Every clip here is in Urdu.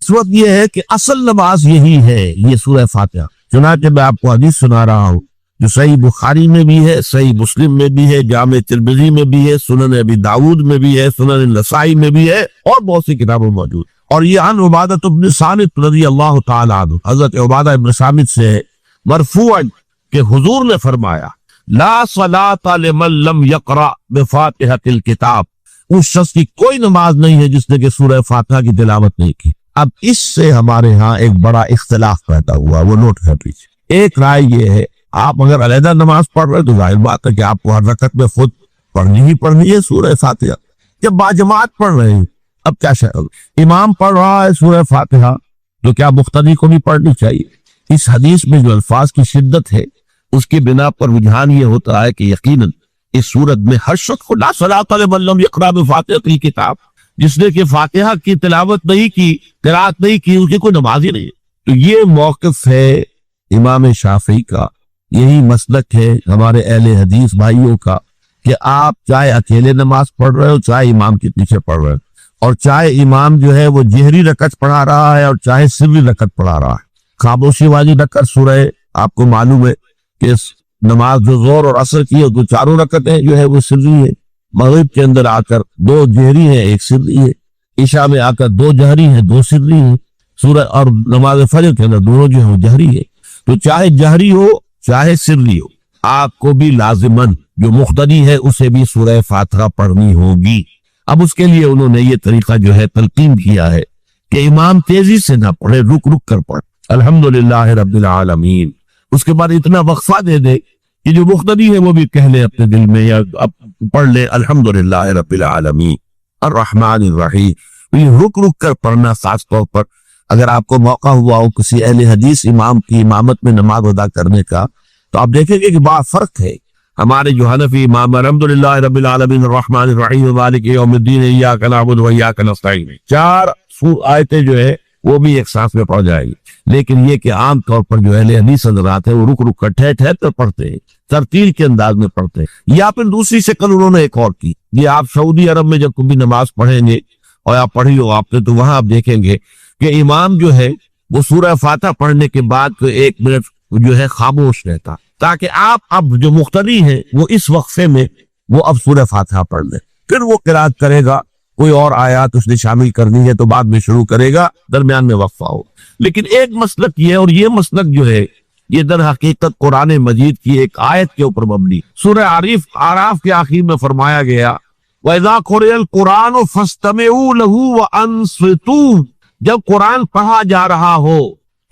اس وقت یہ ہے کہ اصل نماز یہی ہے، یہ سورہ فاتحہ۔ چنانچہ میں آپ کو حدیث سنا رہا ہوں جو صحیح بخاری میں بھی ہے، صحیح مسلم میں بھی ہے، جامع ترمذی میں بھی ہے، سنن ابی داؤد میں بھی ہے، سنن نسائی میں بھی ہے، اور بہت سی کتابوں میں موجود۔ اور یہ عن عبادہ بن صامت رضی اللہ تعالی عنہ، حضرت عبادہ بن صامت سے ہے مرفوعا کہ حضور نے فرمایا لا صلاۃ لمن لم یقرأ بفاتحۃ الکتاب، اس شخص کی کوئی نماز نہیں ہے جس نے کہ سورہ فاتحہ کی تلاوت نہیں کی۔ اب اس سے ہمارے ہاں ایک بڑا اختلاف پیدا ہوا، وہ نوٹ کر لیجیے۔ ایک رائے یہ ہے آپ اگر علیحدہ نماز پڑھ رہے تو ظاہر بات ہے کہ آپ کو ہر رکعت میں خود پڑھنی ہی پڑھنی ہے سورہ فاتحہ۔ جب باجماعت پڑھ رہے ہیں، اب کیا امام پڑھ رہا ہے سورہ فاتحہ تو کیا مقتدی کو بھی پڑھنی چاہیے؟ اس حدیث میں جو الفاظ کی شدت ہے اس کی بنا پر رجحان یہ ہوتا ہے کہ یقیناً اس صورت میں ہر شخص کو لا صلاۃ لمن لم یقرأ بفاتحۃ الکتاب، جس نے کہ فاتحہ کی تلاوت نہیں کی، قرات نہیں کی، اس کی کوئی نماز ہی نہیں ہے۔ تو یہ موقف ہے امام شافعی کا، یہی مسلک ہے ہمارے اہل حدیث بھائیوں کا کہ آپ چاہے اکیلے نماز پڑھ رہے ہو، چاہے امام کے پیچھے پڑھ رہے ہو، اور چاہے امام جو ہے وہ جہری رکعت پڑھا رہا ہے اور چاہے سری رکعت پڑھا رہا ہے۔ خاموشی والی رکعت سورہ، آپ کو معلوم ہے کہ نماز جو زور اور عصر کی ہے تو چاروں رکعتیں جو ہے وہ سری ہے، مغرب کے اندر آ کر دو جہری ہیں ایک سری ہے، عشاء میں آ کر دو جہری ہیں دو سری ہیں، سورہ اور نماز فجر کے اندر دونوں جو ہے جہری ہے۔ تو چاہے جہری ہو چاہے سری ہو، آپ کو بھی لازماً جو مقتدی ہے اسے بھی سورہ فاتحہ پڑھنی ہوگی۔ اب اس کے لیے انہوں نے یہ طریقہ جو ہے تلقین کیا ہے کہ امام تیزی سے نہ پڑھے، رک رک کر پڑھ الحمدللہ رب العالمین، اس کے بعد اتنا وقفہ دے دے کہ جو مقتدی ہے وہ بھی کہہ لے اپنے دل میں یا پڑھ لے الحمدللہ رب العالمین الرحمن الرحیم۔ یہ رک رک کر پڑھنا، خاص طور پر اگر آپ کو موقع ہوا ہو کسی اہل حدیث امام کی امامت میں نماز ادا کرنے کا، تو آپ دیکھیں گے کہ بڑا فرق ہے۔ ہمارے جو حنفی امام الحمدللہ رب العالمین الرحمن الرحیم مالک یوم الدین ایاک نعبد و ایاک نستعین، چار آیتیں جو ہے وہ بھی ایک سانس میں پڑھ جائے گی۔ لیکن یہ کہ عام طور پر جو اہل حدیث حضرات ہیں وہ رک رک کر ٹھہر ٹھہر کر پڑھتے ہیں، ترتیل کے انداز میں پڑھتے ہیں۔ یا پھر دوسری شکل انہوں نے ایک اور کی، یہ آپ سعودی عرب میں جب کبھی نماز پڑھیں گے اور آپ پڑھی ہو آپ نے، تو وہاں آپ دیکھیں گے کہ امام جو ہے وہ سورہ فاتحہ پڑھنے کے بعد تو ایک منٹ جو ہے خاموش رہتا، تاکہ آپ اب جو مقتدی ہیں وہ اس وقفے میں وہ اب سورہ فاتحہ پڑھ لیں، پھر وہ قرات کرے گا، کوئی اور آیات اس نے شامل کرنی ہے تو بعد میں شروع کرے گا، درمیان میں وقفہ ہو۔ لیکن ایک مسلک یہ، اور یہ مسلک جو ہے یہ در حقیقت قرآن مجید کی ایک آیت کے اوپر مبنی، سورہ اعراف کے آخر میں فرمایا گیا وَإِذَا قُرِئَ الْقُرْآنُ فَاسْتَمِعُوا لَهُ وَأَنصِتُوا، جب قرآن پڑھا جا رہا ہو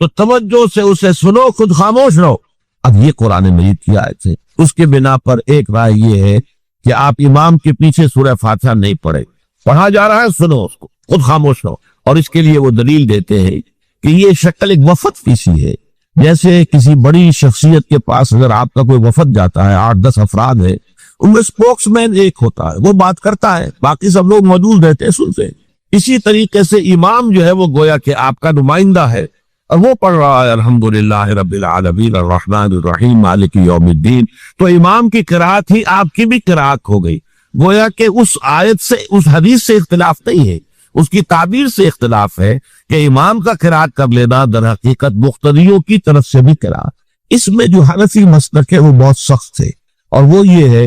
تو توجہ سے اسے سنو، خود خاموش رہو۔ اب یہ قرآن مجید کی آیت ہے، اس کے بنا پر ایک رائے یہ ہے کہ آپ امام کے پیچھے سورہ فاتحہ نہیں پڑھیں، پڑھا جا رہا ہے سنو اس کو، خود خاموش رہو۔ اور اس کے لیے وہ دلیل دیتے ہیں کہ یہ شکل ایک وفد فیسی ہے، جیسے کسی بڑی شخصیت کے پاس اگر آپ کا کوئی وفد جاتا ہے، 8-10 افراد ہے، ان میں سپوکس مین ایک ہوتا ہے، وہ بات کرتا ہے، باقی سب لوگ موجود رہتے ہیں، سنتے ہیں۔ اسی طریقے سے امام جو ہے وہ گویا کہ آپ کا نمائندہ ہے اور وہ پڑھ رہا ہے الحمدللہ رب العالمین الرحمن الرحیم مالک یوم الدین، تو امام کی قرات ہی آپ کی بھی قرات ہو گئی۔ گویا کہ اس آیت سے، اس حدیث سے اختلاف نہیں ہے، اس کی تعبیر سے اختلاف ہے کہ امام کا قرات کر لینا در حقیقت مقتدیوں کی طرف سے بھی قرات۔ اس میں جو حنفی مسلک ہے وہ بہت سخت ہے، اور وہ یہ ہے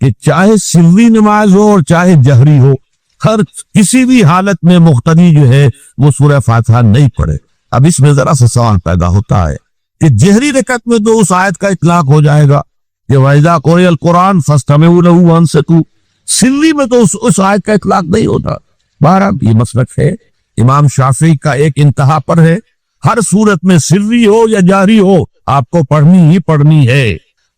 کہ چاہے سری نماز ہو اور چاہے جہری ہو، ہر کسی بھی حالت میں مقتدی جو ہے وہ سورہ فاتحہ نہیں پڑھے۔ اب اس میں ذرا سا سوال پیدا ہوتا ہے کہ جہری رکعت میں تو اس آیت کا اطلاق ہو جائے گا کہ وَإِذَا قُرِئَ الْقُرْآنُ فَاسْتَمِعُوا لَهُ وَأَنصِتُوا، سری میں تو اس آیت کا اطلاق نہیں ہوتا۔ بہرحال یہ مسلک ہے امام شافعی کا، ایک انتہا پر ہے، ہر صورت میں سری ہو یا جاری ہو آپ کو پڑھنی ہی پڑھنی ہے،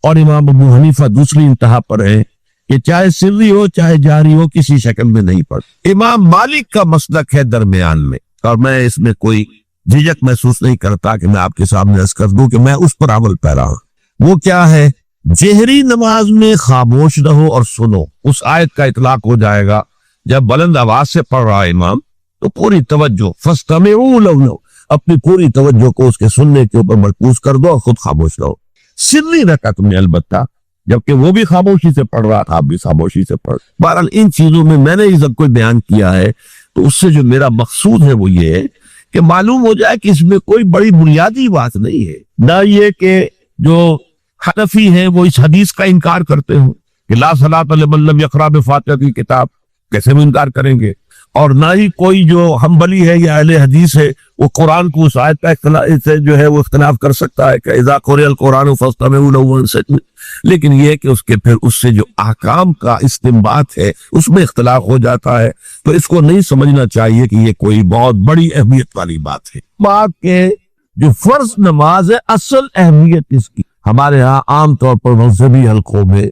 اور امام ابو حنیفہ دوسری انتہا پر ہے کہ چاہے سری ہو چاہے جاری ہو کسی شکل میں نہیں پڑھ۔ امام مالک کا مسلک ہے درمیان میں، اور میں اس میں کوئی جھجک محسوس نہیں کرتا کہ میں آپ کے سامنے عرض کر دوں کہ میں اس پر عمل پیرا ہوں۔ وہ کیا ہے؟ جہری نماز میں خاموش رہو اور سنو، اس آیت کا اطلاق ہو جائے گا جب بلند آواز سے پڑھ رہا ہے امام تو پوری توجہ، فَاسْتَمِعُوا لَهُ، اپنی پوری توجہ کو اس کے سننے کے اوپر مرکوز کر دو اور خود خاموش رہو۔ سری رکعت میں البتہ جبکہ وہ بھی خاموشی سے پڑھ رہا تھا، آپ بھی خاموشی سے پڑھ۔ بہرحال ان چیزوں میں نے یہ سب کوئی بیان کیا ہے، تو اس سے جو میرا مقصود ہے وہ یہ ہے کہ معلوم ہو جائے کہ اس میں کوئی بڑی بنیادی بات نہیں ہے. نہ یہ کہ جو حنفی ہیں وہ اس حدیث کا انکار کرتے ہوں کہ لا صلاۃ لمن لم یقرأ بفاتحہ کی کتاب، کیسے وہ انکار کریں گے. اور نہ ہی کوئی جو حنبلی ہے یا اہل حدیث ہے وہ قرآن کو اس آیت کا اختلاف کر سکتا ہے کہ اذا قرئ القرآن فاستمعوا له وانصتوا. لیکن یہ ہے کہ اس کے پھر اس سے جو احکام کا استنباط ہے اس میں اختلاف ہو جاتا ہے. تو اس کو نہیں سمجھنا چاہیے کہ یہ کوئی بہت بڑی اہمیت والی بات ہے. بات کہ جو فرض نماز ہے اصل اہمیت اس کی ہمارے ہاں عام طور پر مذہبی حلقوں میں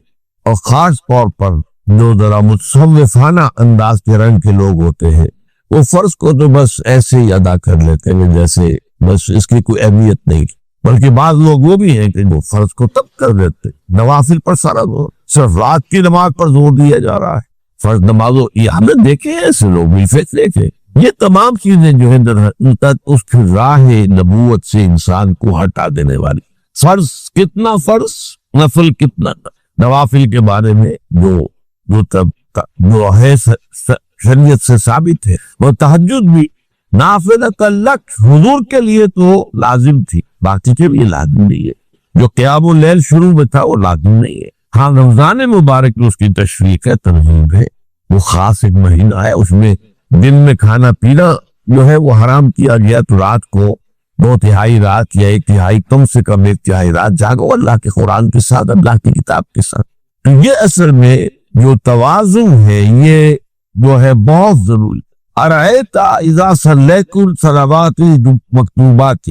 اور خاص طور پر جو ذرا متصوفانہ انداز کے رنگ کے لوگ ہوتے ہیں وہ فرض کو تو بس ایسے ہی ادا کر لیتے ہیں جیسے بس اس کی کوئی اہمیت نہیں. بلکہ بعض لوگ وہ بھی ہیں کہ وہ فرض کو تب کر دیتے، نوافل پر سارا زور، صرف رات کی نماز پر زور دیا جا رہا ہے. فرض نمازوں یہ ہم نے دیکھے ایسے لوگ بھی دیکھے. یہ تمام چیزیں جو ہیں اس کی راہ نبوت سے انسان کو ہٹا دینے والی. فرض کتنا فرض، نفل کتنا. نوافل کے بارے میں جو ہے شریعت سے ثابت ہے وہ تہجد بھی نافلۃ لک حضور کے لیے تو لازم تھی، باقی کے بھی لازم نہیں ہے. جو قیام اللیل شروع میں تھا وہ لازم نہیں ہے. ہاں رمضان مبارک میں اس کی تشریق ہے، ترغیب ہے، وہ خاص ایک مہینہ ہے، اس میں دن میں کھانا پینا جو ہے وہ حرام کیا گیا. تو رات کو 2/3 رات یا 1/3 کم سے کم 1/3 رات جاگو اللہ کے قرآن کے ساتھ، اللہ کی کتاب کے ساتھ. تو یہ اصل میں جو توازن ہے یہ جو ہے بہت ضروری. ارأیت اذا صلیت الصلوات مکتوبات،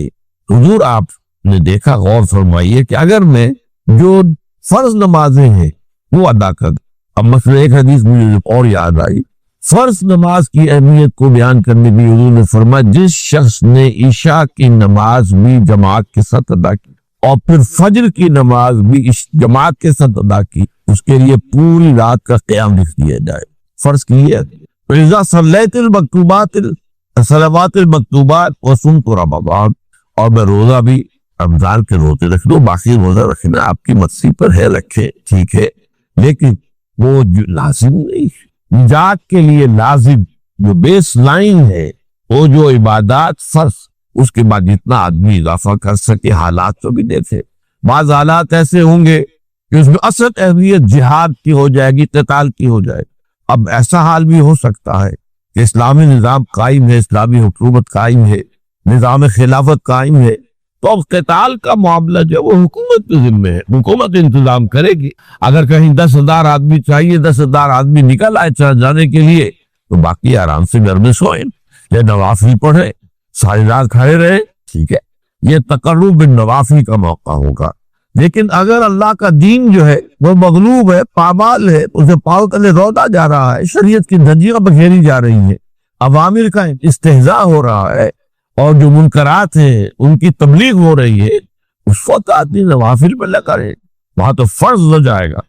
حضور آپ نے دیکھا، غور فرمائیے کہ اگر میں جو فرض نمازیں ہیں وہ ادا کر. اب مثلا ایک حدیث مجھے اور یاد آئی، فرض نماز کی اہمیت کو بیان کرنے بھی حضور نے فرمایا جس شخص نے عشاء کی نماز بھی جماعت کے ساتھ ادا کی اور پھر فجر کی نماز بھی جماعت کے ساتھ ادا کی، اس کے لیے پوری رات کا قیام لکھ دیا جائے. فرض کی یہ فَإِذَا صَلَّيْتِ الْمَكْتُوبَاتِ الصَّلَوَاتِ الْمَكْتُوبَاتِ وَصُمْتُ رَمَضَانَ، اور میں روزہ بھی رمضان کے روزے رکھ دو، باقی روزہ رکھنا آپ کی مرضی پر ہے، رکھے ٹھیک ہے، لیکن وہ لازم نہیں. نجات کے لیے لازم جو بیس لائن ہے وہ جو عبادات فرض، اس کے بعد جتنا آدمی اضافہ کر سکے. حالات تو بھی دیکھے، بعض حالات ایسے ہوں گے کہ اس میں اصل اہمیت جہاد کی ہو جائے گی، قتال کی ہو جائے. اب ایسا حال بھی ہو سکتا ہے کہ اسلامی نظام قائم ہے، اسلامی حکومت قائم ہے، نظام خلافت قائم ہے، تو اب قتال کا معاملہ جو وہ حکومت کے ذمہ ہے، حکومت انتظام کرے گی. اگر کہیں 10,000 آدمی چاہیے، 10,000 آدمی نکل آئے چلا جانے کے لیے، تو باقی آرام سے گھر میں سوئیں یا نوافل پڑھیں، ساری رات کھڑے رہے، ٹھیک ہے. یہ تقرب بالنوافل کا موقع ہوگا. لیکن اگر اللہ کا دین جو ہے وہ مغلوب ہے، پامال ہے، اسے پاؤں تلے رودا جا رہا ہے، شریعت کی دھجیاں بکھیری جا رہی ہیں، عوامر کا استہزاء ہو رہا ہے، اور جو منکرات ہیں ان کی تبلیغ ہو رہی ہے، اس وقت آدمی نوافل پہ لگا رہے، وہاں تو فرض ہو جائے گا.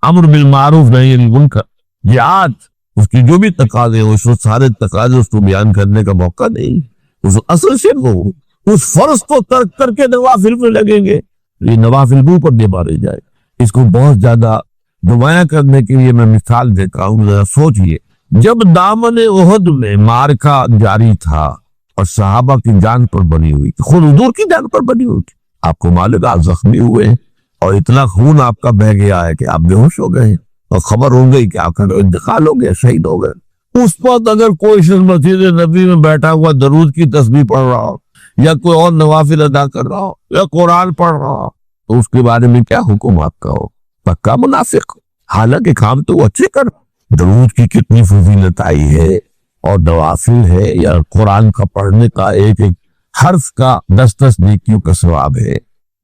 امر بالمعروف نہی عن المنکر، جہاد اس کی جو بھی تقاضے ہو، اس وقت سارے تقاضے اس کو بیان کرنے کا موقع نہیں. اس اصل سے وہ اس فرض کو ترک کر کے نوافل پہ لگیں گے، یہ نوافل کو اوپر دے مارے جائے. اس کو بہت زیادہ نمایاں کرنے کے لیے میں مثال دیتا ہوں. ذرا سوچئے، جب دامن احد میں معرکہ جاری تھا اور صحابہ کی جان پر بنی ہوئی تھی، خود حضور کی جان پر بنی ہوئی تھی، آپ کو معلوم آپ زخمی ہوئے اور اتنا خون آپ کا بہہ گیا ہے کہ آپ بے ہوش ہو گئے اور خبر ہو گئی کہ آپ کا انتقال ہو گیا، شہید ہو گئے. اس وقت اگر کوئی شخص مسجد نبی میں بیٹھا ہوا درود کی تسبیح پڑھ رہا ہو یا کوئی اور نوافل ادا کر رہا ہو یا قرآن پڑھ رہا ہو، تو اس کے بارے میں کیا حکم آپ کا ہو؟ پکا منافق. حالانکہ کام تو وہ اچھے کر، درود کی کتنی فضیلت آئی ہے، اور نوافل ہے یا قرآن کا پڑھنے کا ایک ایک حرف کا 10 نیکیوں کا ثواب ہے.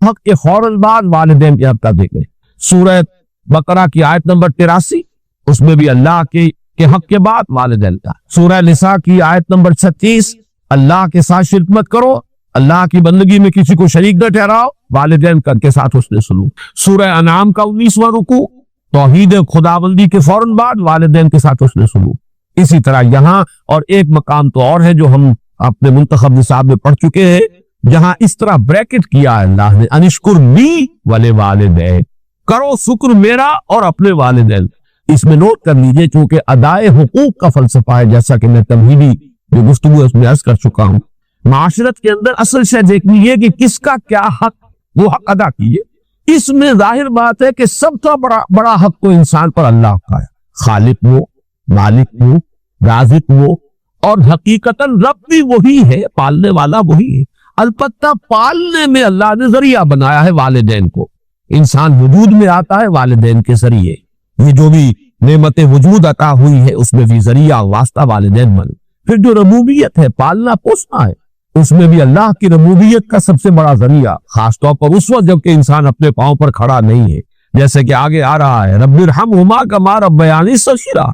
حق کے فوراً بعد والدین کے حق کا ذکر ہے. سورہ بقرہ کی آیت نمبر 83، اس میں بھی اللہ کے حق کے بعد والدین کا. سورہ نساء کی آیت نمبر 36، اللہ کے ساتھ شرک مت کرو، اللہ کی بندگی میں کسی کو شریک نہ ٹھہراؤ، والدین کے ساتھ حسن سلوک. سورہ انعام کا 19واں رکوع، توحید خداوندی کے فوراً بعد والدین کے ساتھ حسن سلوک. اسی طرح یہاں اور ایک مقام تو اور ہے جو ہم اپنے منتخب نصاب میں پڑھ چکے ہیں، جہاں اس طرح بریکٹ کیا ہے اللہ نے، انشکر لی ولوالدیک، کرو شکر میرا اور اپنے والدین. اس میں نوٹ کر لیجئے، چونکہ ادائے حقوق کا فلسفہ ہے، جیسا کہ میں تمہیدی جو گفتگو ہے اس میں عرض کر چکا ہوں. معاشرت کے اندر اصل شے دیکھنی ہے کہ کس کا کیا حق، وہ حق ادا کیے۔ اس میں ظاہر بات ہے کہ سب کا بڑا حق تو انسان پر اللہ کا ہے، خالق وہ، مالک وہ، رازق وہ، اور حقیقتاً رب بھی وہی ہے، پالنے والا وہی ہے۔ البتہ پالنے میں اللہ نے ذریعہ بنایا ہے والدین کو، انسان وجود میں آتا ہے والدین کے ذریعے، یہ جو بھی نعمت وجود عطا ہوئی ہے اس میں بھی ذریعہ واسطہ والدین بن۔ پھر جو ربوبیت ہے، پالنا پوسنا ہے، اس میں بھی اللہ کی ربوبیت کا سب سے بڑا ذریعہ، خاص طور پر اس وقت جب کہ انسان اپنے پاؤں پر کھڑا نہیں ہے، جیسے کہ آگے آ رہا ہے رب ارحمہما کما ربیانی صغیرا،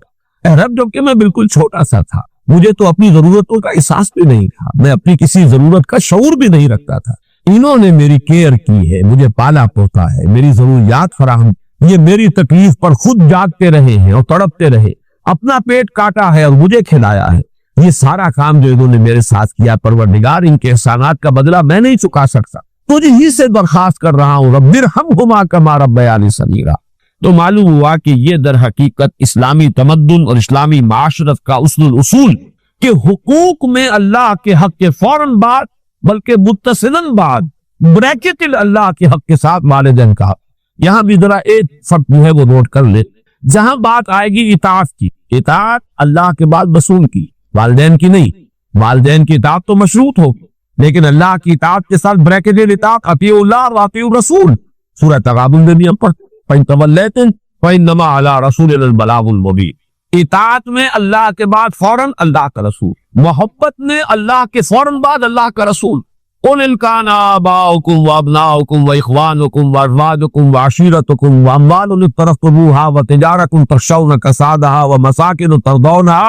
اے رب جب کہ میں بالکل چھوٹا سا تھا، مجھے تو اپنی ضرورتوں کا احساس بھی نہیں تھا، میں اپنی کسی ضرورت کا شعور بھی نہیں رکھتا تھا، انہوں نے میری کیئر کی ہے، مجھے پالا پوتا ہے، میری ضروریات فراہم، یہ میری تکلیف پر خود جاگتے رہے ہیں اور تڑپتے رہے، اپنا پیٹ کاٹا ہے اور مجھے کھلایا ہے، یہ سارا کام جو انہوں نے میرے ساتھ کیا، پروردگار ان کے احسانات کا بدلہ میں نہیں چکا سکتا، تجھ ہی سے درخواست کر رہا ہوں رب ارحمہما کما ربیانی صغیرا۔ تو معلوم ہوا کہ یہ در حقیقت اسلامی تمدن اور اسلامی معاشرت کا اصول کہ حقوق میں اللہ کے حق کے فوراً بعد بلکہ متصلاً بعد بریکٹ اللہ کے حق کے ساتھ والدین کا حق۔ یہاں بھی ذرا ایک فرق جو ہے وہ نوٹ کر لے، جہاں بات آئے گی اطاعت کی، اطاعت اللہ کے بعد رسول کی، والدین کی نہیں، والدین کی اطاعت تو مشروط ہوگی لیکن اللہ کی اطاعت کے ساتھ بریکٹ اطاعت اطیعوا اللہ واطیعوا الرسول، سورہ تغابن میں بھی ہم پڑھتے ہیں فَإِن تَوَلَّيْتُمْ فَإِنَّمَا عَلَىٰ رَسُولِنَا الْبَلَاغُ الْمُبِينُ۔ اطاعت میں اللہ کے بعد فوراً اللہ کا رسول، محبت میں اللہ کے فوراً بعد اللہ کا رسول۔ قُلْ إِن كَانَ آبَاؤُكُمْ وَأَبْنَاؤُكُمْ وَإِخْوَانُكُمْ وَأَزْوَاجُكُمْ وَعَشِيرَتُكُمْ وَأَمْوَالٌ اقْتَرَفْتُمُوهَا وَتِجَارَةٌ تَخْشَوْنَ كَسَادَهَا وَمَسَاكِنُ تَرْضَوْنَهَا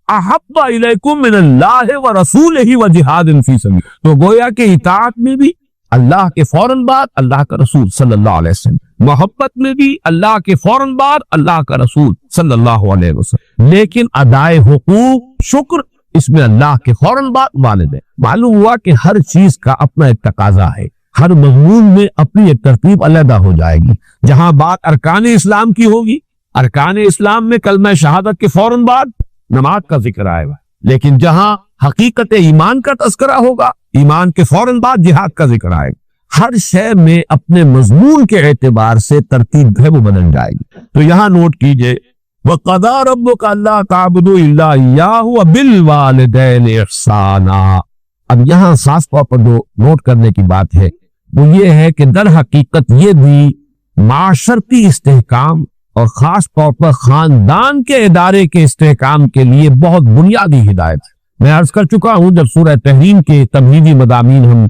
أَحَبَّ إِلَيْكُم مِّنَ اللَّهِ وَرَسُولِهِ وَجِهَادٍ فِي سَبِيلِهِ۔ تو گویا کہ اطاعت میں بھی اللہ کے فوراً بعد اللہ کا رسول صلی اللہ علیہ وسلم، محبت میں بھی اللہ کے فوراً بعد اللہ کا رسول صلی اللہ علیہ وسلم، لیکن ادائے حقوق شکر اس میں اللہ کے فوراً بعد والدین۔ معلوم ہوا کہ ہر چیز کا اپنا ایک تقاضا ہے، ہر مضمون میں اپنی ایک ترتیب علیحدہ ہو جائے گی۔ جہاں بات ارکان اسلام کی ہوگی، ارکان اسلام میں کلمہ شہادت کے فوراً بعد نماز کا ذکر آئے گا، لیکن جہاں حقیقت ایمان کا تذکرہ ہوگا، ایمان کے فوراً بعد جہاد کا ذکر آئے گا۔ ہر شے میں اپنے مضمون کے اعتبار سے ترتیب ہے وہ بدل جائے گی۔ تو یہاں نوٹ کیجئے وَقَضَىٰ رَبُّكَ أَلَّا تَعْبُدُوا إِلَّا إِيَّاهُ وَبِالْوَالِدَيْنِ إِحْسَانًا۔ اب یہاں خاص طور پر جو نوٹ کرنے کی بات ہے وہ یہ ہے کہ در حقیقت یہ بھی معاشرتی استحکام اور خاص طور پر خاندان کے ادارے کے استحکام کے لیے بہت بنیادی ہدایت ہے۔ میں عرض کر چکا ہوں جب سورہ تحریم کے تمہیدی مضامین ہم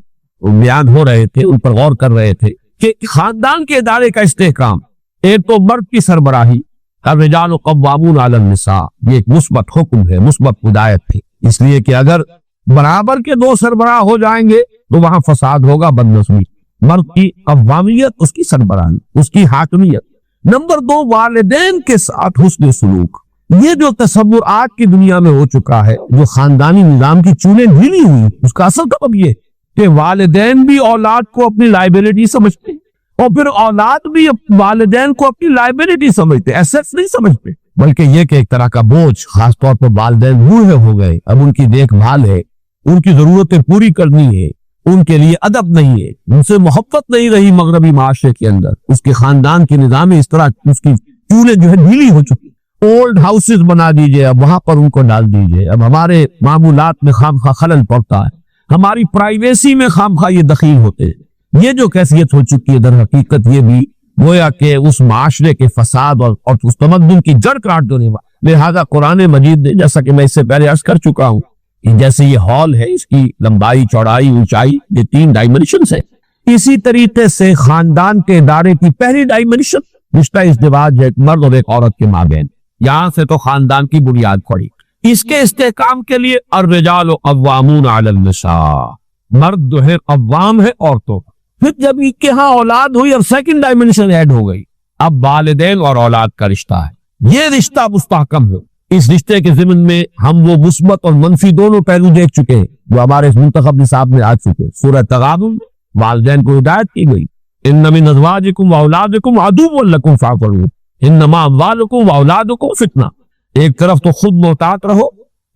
بیان ہو رہے تھے، ان پر غور کر رہے تھے کہ خاندان کے ادارے کا استحکام، ایک تو مرد کی سربراہی، الرجال قوامون علی النساء، یہ ایک مثبت حکم ہے، مثبت ہدایت ہے، اس لیے کہ اگر برابر کے دو سربراہ ہو جائیں گے تو وہاں فساد ہوگا، بدنظمی۔ مرد کی قوامیت، اس کی سربراہی، اس کی حاکمیت۔ نمبر دو، والدین کے ساتھ حسن سلوک۔ یہ جو تصور آج کی دنیا میں ہو چکا ہے، جو خاندانی نظام کی چولیں ڈھیلی ہوئی، اس کا اصل سبب یہ کہ والدین بھی اولاد کو اپنی لائبلٹی سمجھتے اور پھر اولاد بھی والدین کو اپنی لائبلٹی سمجھتے، ایسٹس نہیں سمجھتے، بلکہ یہ کہ ایک طرح کا بوجھ، خاص طور پر والدین بوڑھے ہو گئے، اب ان کی دیکھ بھال ہے، ان کی ضرورتیں پوری کرنی ہے، ان کے لیے ادب نہیں ہے، ان سے محبت نہیں رہی مغربی معاشرے کے اندر، اس کے خاندان کی نظام اس طرح اس کی چولیں جو ہے ڈھیلی ہو چکی۔ اولڈ ہاؤسز بنا دیجئے، اب وہاں پر ان کو ڈال دیجئے، اب ہمارے معمولات میں خامخواہ خلل پڑتا ہے، ہماری پرائیویسی میں خامخواہ یہ دخیل ہوتے ہیں۔ یہ جو کیفیت ہو چکی ہے در حقیقت یہ بھی گویا کہ اس معاشرے کے فساد اور اس تمدن کی جڑ کاٹ دینے والا۔ لہذا قرآن مجید نے، جیسا کہ میں اس سے پہلے عرض کر چکا ہوں، جیسے یہ ہال ہے، اس کی لمبائی، چوڑائی، اونچائی، یہ 3 ڈائمنشنز ہے، اسی طریقے سے خاندان کے ادارے کی پہلی ڈائمنشن رشتہ ازدواج ہے، ایک مرد اور ایک عورت کے مابین، یہاں سے تو خاندان کی بنیاد پڑی۔ اس کے استحکام کے لیے الرجال قوامون علی النساء، مرد جو ہے قوام ہے عورتوں۔ پھر جب ان کے ہاں اولاد ہوئی، اب سیکنڈ ڈائمنشن ایڈ ہو گئی، اب والدین اور اولاد کا رشتہ ہے، یہ رشتہ مستحکم ہے۔ اس رشتے کے ضمن میں ہم وہ مثبت اور منفی دونوں پہلو دیکھ چکے ہیں جو ہمارے اس منتخب نصاب میں آ چکے ہیں۔ سورہ تغابن والدین کو ہدایت کی گئی، ان من ازواجکم واولادکم عدو لکم فاعتبروہ انما اموالکم واولادکم فتنہ۔ ایک طرف تو خود محتاط رہو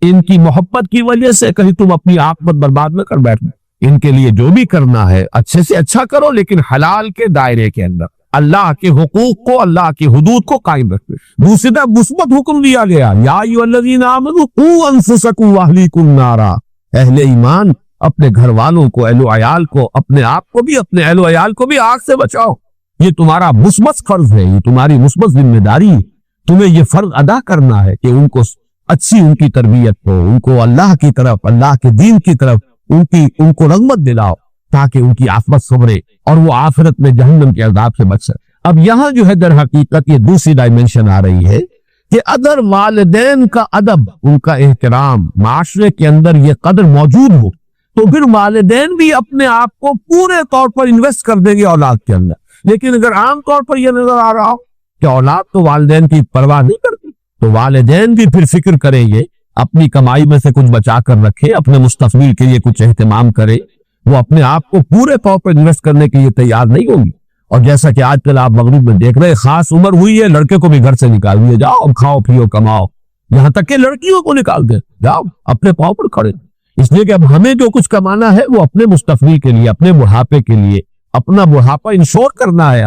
ان کی محبت کی وجہ سے کہیں تم اپنی عاقبت برباد نہ کر بیٹھنا۔ ان کے لیے جو بھی کرنا ہے اچھے سے اچھا کرو، لیکن حلال کے دائرے کے اندر، اللہ کے حقوق کو، اللہ کی حدود کو قائم رکھے۔ دوسری طرف مثبت حکم دیا گیا، یا ایھا الذین آمنوا قوا انفسکم واہلیکم نارا، اہل ایمان اپنے گھر والوں کو، اہل و عیال کو، اپنے آپ کو بھی، اپنے اہل و عیال کو بھی آگ سے بچاؤ۔ یہ تمہارا مثبت فرض ہے، یہ تمہاری مثبت ذمہ داری ہے، تمہیں یہ فرض ادا کرنا ہے کہ ان کو اچھی ان کی تربیت ہو، ان کو اللہ کی طرف، اللہ کے دین کی طرف ان کو رغبت دلاؤ، تاکہ ان کی عاقبت سنورے اور وہ آخرت میں جہنم کے عذاب سے بچ سکے۔ اب یہاں جو ہے در حقیقت یہ دوسری ڈائمنشن آ رہی ہے کہ اگر والدین کا ادب، ان کا احترام معاشرے کے اندر یہ قدر موجود ہو، تو پھر والدین بھی اپنے آپ کو پورے طور پر انویسٹ کر دیں گے اولاد کے اندر۔ لیکن اگر عام طور پر یہ نظر آ رہا ہو کہ اولاد تو والدین کی پرواہ نہیں کرتی، تو والدین بھی پھر فکر کریں گے، اپنی کمائی میں سے کچھ بچا کر رکھے، اپنے مستقبل کے لیے کچھ اہتمام کرے، وہ اپنے آپ کو پورے طور پر انویسٹ کرنے کے لیے تیار نہیں ہوگی۔ اور جیسا کہ آج کل آپ مغرب میں دیکھ رہے، خاص عمر ہوئی ہے، لڑکے کو بھی گھر سے نکال دیے، جاؤ اب کھاؤ پیو کماؤ، یہاں تک کہ لڑکیوں کو نکال دیں، جاؤ اپنے پاؤں پر کھڑے۔ اس لیے کہ اب ہمیں جو کچھ کمانا ہے وہ اپنے مستقبل کے لیے، اپنے بڑھاپے کے لیے، اپنا بڑھاپا انشور کرنا ہے،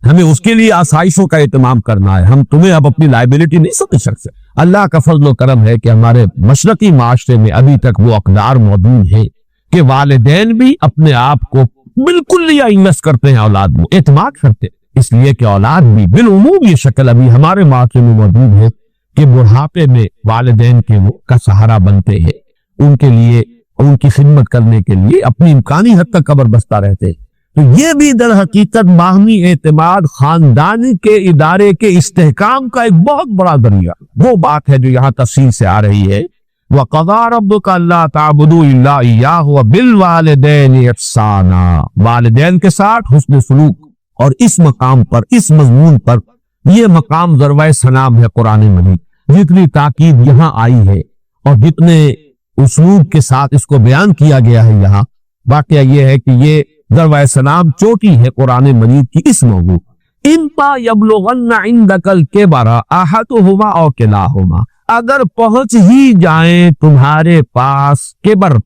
ہمیں اس کے لیے آسائشوں کا اہتمام کرنا ہے۔ ہم تمہیں اب اپنی لائبلٹی نہیں سمجھ سکتے۔ اللہ کا فضل و کرم ہے کہ ہمارے مشرقی معاشرے میں ابھی تک وہ اقدار موجود ہے کہ والدین بھی اپنے آپ کو بالکل لیا انویسٹ کرتے ہیں اولاد میں، اعتماد کرتے ہیں۔ اس لیے کہ اولاد بھی بالعموم یہ شکل ابھی ہمارے معاشرے میں موجود ہے کہ بڑھاپے میں والدین کے وہ کا سہارا بنتے ہیں، ان کے لیے، ان کی خدمت کرنے کے لیے اپنی امکانی حد تک قبر بستہ رہتے ہیں۔ تو یہ بھی در حقیقت باہمی اعتماد، خاندانی کے ادارے کے استحکام کا ایک بہت بڑا ذریعہ، وہ بات ہے جو یہاں تفصیل سے آ رہی ہے۔ وَقَضَىٰ رَبُّكَ أَلَّا تَعْبُدُوا إِلَّا إِيَّاهُ وَبِالْوَالِدَيْنِ إِحْسَانًا، والدین کے ساتھ حسن سلوک۔ اور اس مقام پر، اس مضمون پر، یہ مقام ذروۂ سلام ہے قرآن مجید۔ جتنی تاکید یہاں آئی ہے اور جتنے اسلوب کے ساتھ اس کو بیان کیا گیا ہے یہاں، واقعہ یہ ہے کہ یہ ذروۂ سلام چوٹی ہے قرآن مجید کی اس موضوع۔ اِمَّا يَبْلُغَنَّ عِندَكَ الْكِبَرَ أَحَدُهُمَا أَوْ كِلَاهُمَا، اگر پہنچ ہی جائیں تمہارے پاس کبر،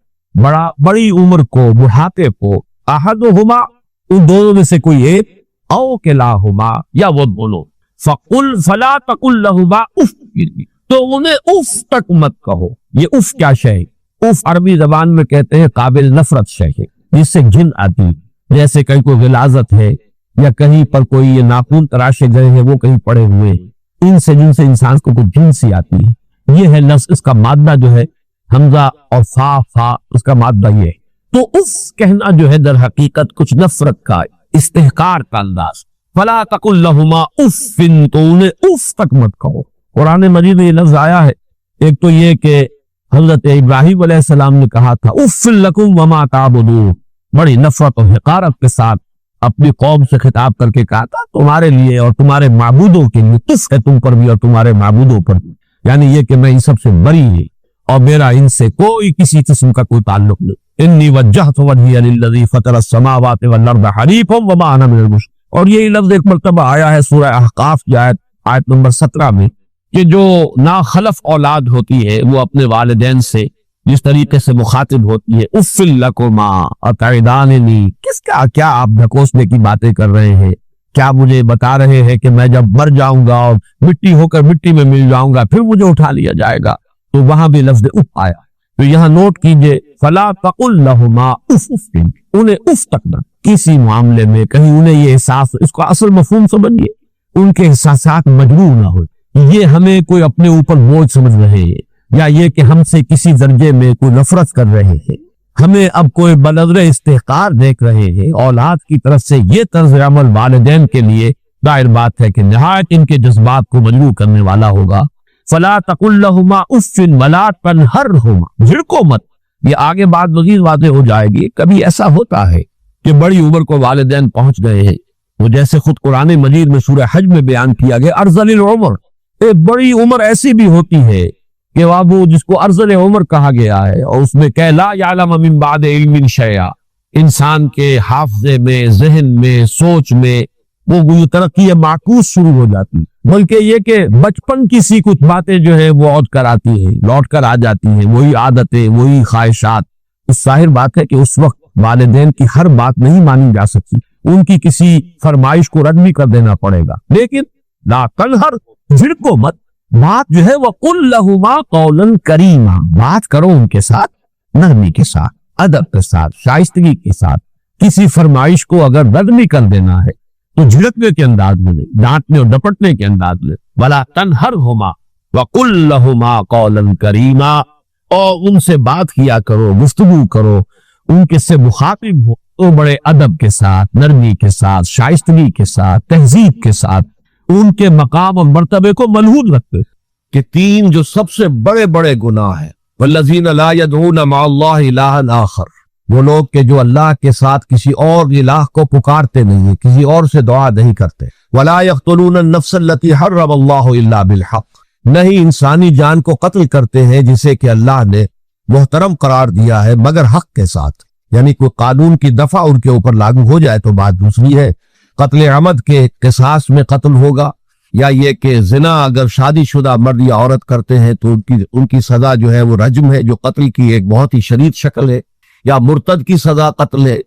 بڑی عمر کو، بڑھاپے کو، احدہما، ان دونوں میں سے کوئی ایک، او کلاہما، یا وہ دونوں، فلا تقل لہما اف، تو انہیں اف تک مت کہو۔ یہ اف کیا شے ہے؟ اف عربی زبان میں کہتے ہیں قابل نفرت شے ہے، جس سے گھن آتی، جیسے کہیں کوئی غلاظت ہے یا کہیں پر کوئی یہ ناخن تراشے گئے ہیں وہ کہیں پڑے ہوئے، ان سے جن سے انسان کو کچھ گھن سی آتی ہے، یہ ہے لفظ۔ اس کا مادہ جو ہے حمزہ اور فا، اس کا مادہ یہ ہے۔ تو اف کہنا جو ہے در حقیقت کچھ نفرت کا، استحقار کا انداز۔ فلا تقل لہما اف، تو انہیں اف تک مت کہو۔ قرآن مجید میں یہ لفظ آیا ہے، ایک تو یہ کہ حضرت ابراہیم علیہ السلام نے کہا تھا اف لکم وما تعبدون، بڑی نفرت اور حقارت کے ساتھ اپنی قوم سے خطاب کر کے کہا تھا تمہارے لیے اور تمہارے معبودوں کے لیے تف ہے، تم پر بھی اور تمہارے معبودوں پر بھی، یعنی یہ کہ میں ان سب سے بری ہوں اور میرا ان سے کوئی کسی قسم کا کوئی تعلق نہیں۔ انی وجہت وجہی للذی فطر السماوات والارض حنیفا وما انا من المشرکین۔ اور یہی لفظ ایک مرتبہ آیا ہے سورہ احقاف کی آیت نمبر 17 میں، کہ جو ناخلف اولاد ہوتی ہے وہ اپنے والدین سے جس طریقے سے مخاطب ہوتی ہے، اف لکما اتعداننی، کس کا کیا آپ دھکوسنے کی باتیں کر رہے ہیں؟ کیا مجھے بتا رہے ہیں کہ میں جب مر جاؤں گا اور مٹی ہو کر مٹی میں مل جاؤں گا پھر مجھے اٹھا لیا جائے گا؟ تو وہاں بھی لفظ اف آیا۔ تو یہاں نوٹ کیجئے، فلا تقل لہما اف، انہیں اف تک نہ کسی معاملے میں کہیں انہیں یہ احساس، اس کو اصل مفہوم سمجھیے، ان کے احساسات مجروح نہ ہو، یہ ہمیں کوئی اپنے اوپر بوجھ سمجھ رہے ہیں یا یہ کہ ہم سے کسی درجے میں کوئی نفرت کر رہے ہیں، ہمیں اب کوئی بنظر استحقار دیکھ رہے ہیں۔ اولاد کی طرف سے یہ طرز عمل والدین کے لیے ظاہر بات ہے کہ نہایت ان کے جذبات کو مجروح کرنے والا ہوگا۔ فلا تقل لہما اف ولا تنہرہما، جھڑکو مت۔ یہ آگے بات مزید واضح ہو جائے گی۔ کبھی ایسا ہوتا ہے کہ بڑی عمر کو والدین پہنچ گئے ہیں، وہ جیسے خود قرآن مجید میں سورہ حج میں بیان کیا گیا، ارذل العمر، ایک بڑی عمر ایسی بھی ہوتی ہے کہ وہ جس کو ارذل عمر کہا گیا ہے، اور اس میں کہ لا یعلم من بعد علم شیئا، انسان کے حافظے میں، ذہن میں، سوچ میں وہ ترقی معکوس شروع ہو جاتی، بلکہ یہ کہ بچپن کی سی کچھ باتیں جو ہے وہ لوٹ کر آ جاتی ہیں، وہی عادتیں، وہی خواہشات۔ اس ظاہر بات ہے کہ اس وقت والدین کی ہر بات نہیں مانی جا سکتی، ان کی کسی فرمائش کو رد بھی کر دینا پڑے گا، لیکن لا تنہر، جھڑکو مت، بات جو ہے وَقُلْ لَهُمَا قَوْلًا كَرِيمًا، بات کرو ان کے ساتھ نرمی کے ساتھ، ادب کے ساتھ، شائستگی کے ساتھ۔ کسی فرمائش کو اگر رد بھی کر دینا ہے تو جھڑکنے کے انداز میں نہیں، ڈانٹنے اور ڈپٹنے کے انداز میں۔ وَلَا تَنْهَرْهُمَا وَقُلْ لَهُمَا قَوْلًا كَرِيمًا، اور ان سے بات کیا کرو، گفتگو کرو، ان کے سے مخاطب ہو تو بڑے ادب کے ساتھ، نرمی کے ساتھ، شائستگی کے ساتھ، تہذیب کے ساتھ، ان کے مقام اور مرتبے کو ملحوظ رکھتے۔ کہ تین جو سب سے بڑے بڑے گناہ ہیں، والذین لا يدعون مع اللہ الہا آخر، وہ لوگ کہ جو اللہ کے ساتھ کسی اور الہ کو پکارتے نہیں ہیں، کسی اور سے دعا نہیں کرتے۔ ولا يقتلون النفس التي حرم اللہ الا بالحق، نہیں انسانی جان کو قتل کرتے ہیں جسے کہ اللہ نے محترم قرار دیا ہے مگر حق کے ساتھ، یعنی کوئی قانون کی دفعہ ان کے اوپر لاگو ہو جائے تو بات دوسری ہے۔ قتل عمد کے قصاص میں قتل ہوگا، یا یہ کہ زنا اگر شادی شدہ مرد یا عورت کرتے ہیں تو ان کی سزا جو ہے وہ رجم ہے، جو قتل کی ایک بہت ہی شدید شکل ہے، یا مرتد کی سزا قتل ہے،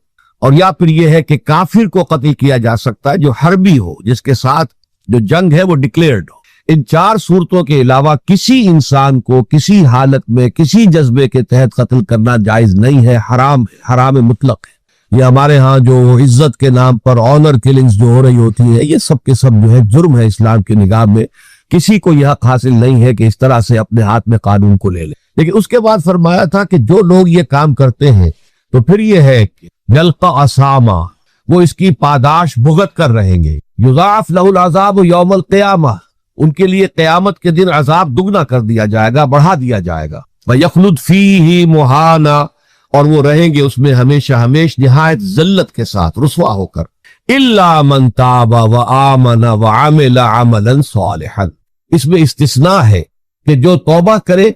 اور یا پھر یہ ہے کہ کافر کو قتل کیا جا سکتا ہے جو حربی ہو، جس کے ساتھ جو جنگ ہے وہ ڈکلیئرڈ ہو۔ ان چار صورتوں کے علاوہ کسی انسان کو کسی حالت میں کسی جذبے کے تحت قتل کرنا جائز نہیں ہے، حرام ہے، حرام مطلق ہے۔ یہ ہمارے ہاں جو عزت کے نام پر آنر کلنگز جو ہو رہی ہوتی ہے، یہ سب کے سب جو ہے جرم ہے اسلام کی نگاہ میں۔ کسی کو یہ حق حاصل نہیں ہے کہ اس طرح سے اپنے ہاتھ میں قانون کو لے لے۔ لیکن اس کے بعد فرمایا تھا کہ جو لوگ یہ کام کرتے ہیں تو پھر یہ ہے کہ یلقا اسامہ، وہ اس کی پاداش بھگت کر رہیں گے۔ یضاعف لہ العذاب یوم القیامہ، ان کے لیے قیامت کے دن عذاب دگنا کر دیا جائے گا، بڑھا دیا جائے گا۔ وَيَخْلُدْ فِيهِ مُهَانًا، اور وہ رہیں گے اس میں ہمیشہ ہمیش نہایت ذلت کے ساتھ، رسوا ہو کر۔ إِلَّا مَنْ تَابَ وَآمَنَ وَعَمِلَ عَمَلًا صَالِحًا، اس میں استثناء ہے کہ جو توبہ کرے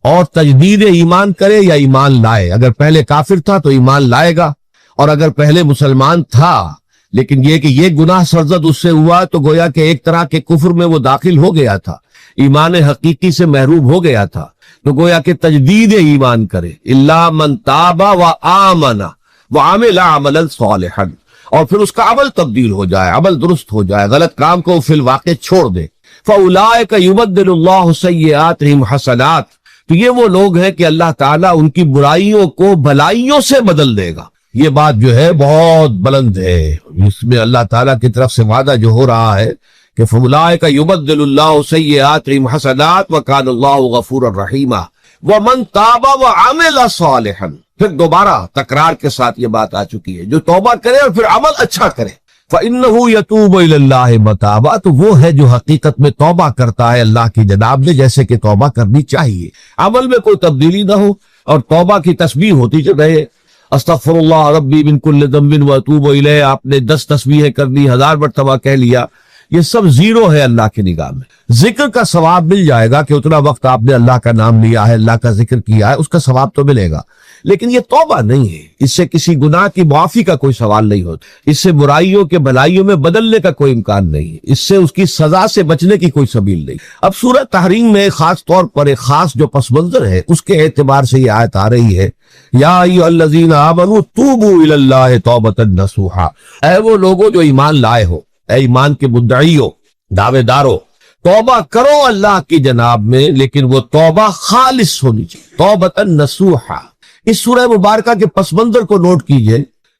اور تجدید ایمان کرے یا ایمان لائے۔ اگر پہلے کافر تھا تو ایمان لائے گا، اور اگر پہلے مسلمان تھا لیکن یہ کہ یہ گناہ سرزد اس سے ہوا تو گویا کہ ایک طرح کے کفر میں وہ داخل ہو گیا تھا، ایمان حقیقی سے محروم ہو گیا تھا، تو گویا کہ تجدید ایمان کرے۔ الا من تاب وآمن وعمل عملا صالحا، اور پھر اس کا عمل تبدیل ہو جائے، عمل درست ہو جائے، غلط کام کو فی الواقع چھوڑ دے۔ فاولئک یبدل اللہ سیئاتہم حسنات، تو یہ وہ لوگ ہیں کہ اللہ تعالیٰ ان کی برائیوں کو بھلائیوں سے بدل دے گا۔ یہ بات جو ہے بہت بلند ہے، اس میں اللہ تعالیٰ کی طرف سے وعدہ جو ہو رہا ہے کہ فَأُولَٰئِكَ يُبَدِّلُ اللَّهُ سَيِّئَاتِهِمْ حَسَنَاتٍ وَكَانَ اللَّهُ غَفُورًا رَحِيمًا وَمَن تَابَ وَعَمِلَ صَالِحًا، پھر دوبارہ تکرار کے ساتھ یہ بات آ چکی ہے، جو توبہ کرے اور پھر عمل اچھا کرے، فَإِنَّهُ يَتُوبُ إِلَى اللَّهِ مَتَابًا، تو وہ ہے جو حقیقت میں توبہ کرتا ہے اللہ کی جناب میں جیسے کہ توبہ کرنی چاہیے، عمل میں کوئی تبدیلی نہ ہو، اور توبہ کی تسبیح ہوتی رہے، استغفر اللہ ربی من کل ذنب واتوب الیہ، آپ نے 10 تسبیحیں کرنی، 1000 مرتبہ کہہ لیا، یہ سب زیرو ہے اللہ کی نگاہ میں۔ ذکر کا ثواب مل جائے گا کہ اتنا وقت آپ نے اللہ کا نام لیا ہے، اللہ کا ذکر کیا ہے، اس کا ثواب تو ملے گا، لیکن یہ توبہ نہیں ہے، اس سے کسی گناہ کی معافی کا کوئی سوال نہیں ہوتا، اس سے برائیوں کے بھلائیوں میں بدلنے کا کوئی امکان نہیں ہے، اس سے اس کی سزا سے بچنے کی کوئی سبیل نہیں۔ اب سورہ تحریم میں خاص طور پر ایک خاص جو پس منظر ہے اس کے اعتبار سے یہ آیت آ رہی ہے، یا ایھا الذین آمنوا توبوا الی اللہ توبۃ نصوحا، اے وہ لوگوں جو ایمان لائے ہو، اے ایمان کے مدعیوں، دعوے دارو، توبہ کرو اللہ کی جناب میں، لیکن وہ توبہ خالص ہونی چاہیے، توبۃ نصوحا۔ اس سورہ مبارکہ کے پس منظر کو نوٹ کیجئے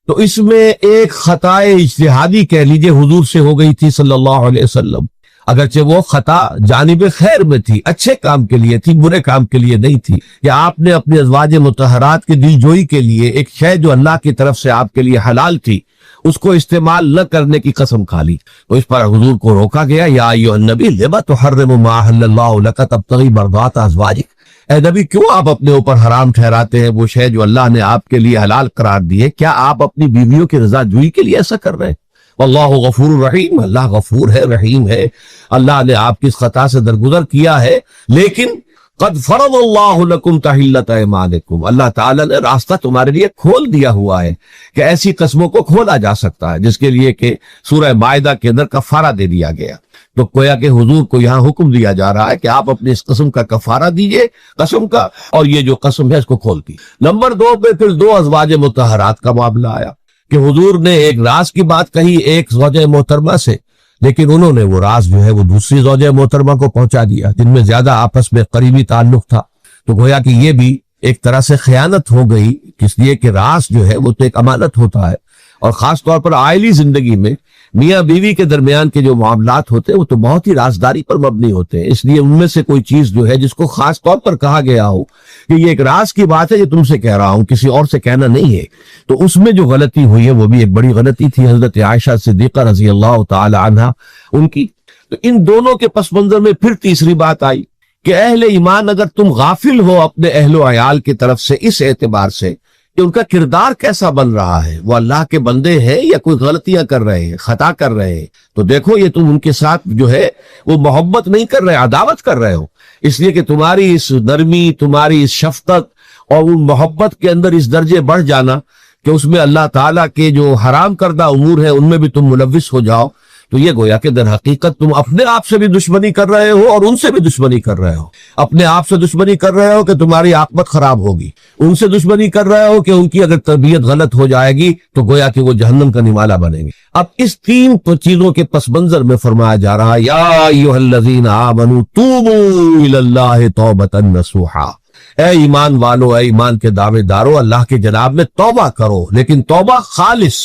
تو اس میں ایک خطائے اجتہادی کہہ لیجئے حضور سے ہو گئی تھی صلی اللہ علیہ وسلم، اگرچہ وہ خطا جانب خیر میں تھی، اچھے کام کے لیے تھی، برے کام کے لیے نہیں تھی، کہ آپ نے اپنے ازواج مطہرات کی دل جوئی کے لیے ایک شے جو اللہ کی طرف سے آپ کے لیے حلال تھی اس کو استعمال نہ کرنے کی قسم کھا لی، تو اس پر حضور کو روکا گیا، یا ایھا النبی لما تحرم ما احل اللہ لک تبتغی مرضات ازواجک، اے نبی کیوں آپ اپنے اوپر حرام ٹھہراتے ہیں وہ شے جو اللہ نے آپ کے لیے حلال قرار دی ہے؟ کیا آپ اپنی بیویوں کی رضا جوئی کے لیے ایسا کر رہے ہیں؟ واللہ غفور الرحیم، اللہ غفور ہے، رحیم ہے، اللہ نے آپ کی اس خطا سے درگزر کیا ہے، لیکن قد فرض اللہ لکم تحلۃ ایمانکم، اللہ تعالیٰ نے راستہ تمہارے لیے کھول دیا ہوا ہے کہ ایسی قسموں کو کھولا جا سکتا ہے، جس کے لیے کہ سورہ مائدہ کے اندر کفارہ دے دیا گیا۔ تو گویا کہ حضور کو یہاں حکم دیا جا رہا ہے کہ آپ اپنے اس قسم کا کفارہ دیجئے قسم کا، اور یہ جو قسم ہے اس کو کھول دی۔ نمبر 2 پہ پھر 2 ازواج مطہرات کا معاملہ آیا کہ حضور نے ایک راز کی بات کہی ایک زوجہ محترمہ سے، لیکن انہوں نے وہ راز جو ہے وہ دوسری زوجہ محترمہ کو پہنچا دیا جن میں زیادہ آپس میں قریبی تعلق تھا۔ تو گویا کہ یہ بھی ایک طرح سے خیانت ہو گئی، اس لیے کہ راز جو ہے وہ تو ایک امانت ہوتا ہے، اور خاص طور پر عائلی زندگی میں میاں بیوی کے درمیان کے جو معاملات ہوتے ہیں وہ تو بہت ہی رازداری پر مبنی ہوتے ہیں، اس لیے ان میں سے کوئی چیز جو ہے جس کو خاص طور پر کہا گیا ہو کہ یہ ایک راز کی بات ہے، یہ تم سے کہہ رہا ہوں، کسی اور سے کہنا نہیں ہے، تو اس میں جو غلطی ہوئی ہے وہ بھی ایک بڑی غلطی تھی حضرت عائشہ صدیقہ رضی اللہ تعالی عنہا ان کی۔ تو ان دونوں کے پس منظر میں پھر تیسری بات آئی کہ اہل ایمان اگر تم غافل ہو اپنے اہل و عیال کی طرف سے اس اعتبار سے کہ ان کا کردار کیسا بن رہا ہے، وہ اللہ کے بندے ہیں یا کوئی غلطیاں کر رہے ہیں، خطا کر رہے ہیں، تو دیکھو یہ تم ان کے ساتھ جو ہے وہ محبت نہیں کر رہے، عداوت کر رہے ہو، اس لیے کہ تمہاری اس نرمی، تمہاری اس شفقت اور ان محبت کے اندر اس درجے بڑھ جانا کہ اس میں اللہ تعالیٰ کے جو حرام کردہ امور ہیں ان میں بھی تم ملوث ہو جاؤ، تو یہ گویا کہ در حقیقت تم اپنے آپ سے بھی دشمنی کر رہے ہو اور ان سے بھی دشمنی کر رہے ہو۔ اپنے آپ سے دشمنی کر رہے ہو کہ تمہاری عاقبت خراب ہوگی، ان سے دشمنی کر رہے ہو کہ ان کی اگر تربیت غلط ہو جائے گی تو گویا کہ وہ جہنم کا نمالہ بنیں گے۔ اب اس 3 چیزوں کے پس منظر میں فرمایا جا رہا ہے یا ایھا الذین آمنوا توبوا الی اللہ توبۃ نصوحا، اے ایمان والو، اے ایمان کے دعوے دارو، اللہ کے جناب میں توبہ کرو، لیکن توبہ خالص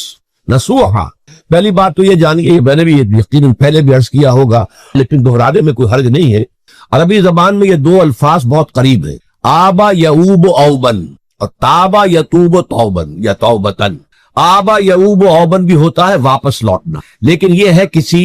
نصوحا۔ پہلی بات تو یہ جانیے، میں نے بھی یقیناً پہلے بھی عرض کیا ہوگا لیکن دہرانے میں کوئی حرج نہیں ہے، عربی زبان میں یہ 2 الفاظ بہت قریب ہیں، آبا یعوب اوبن اور تابا یتوب توبن یا توبتن۔ آبا یعوب اوبن بھی ہوتا ہے واپس لوٹنا، لیکن یہ ہے کسی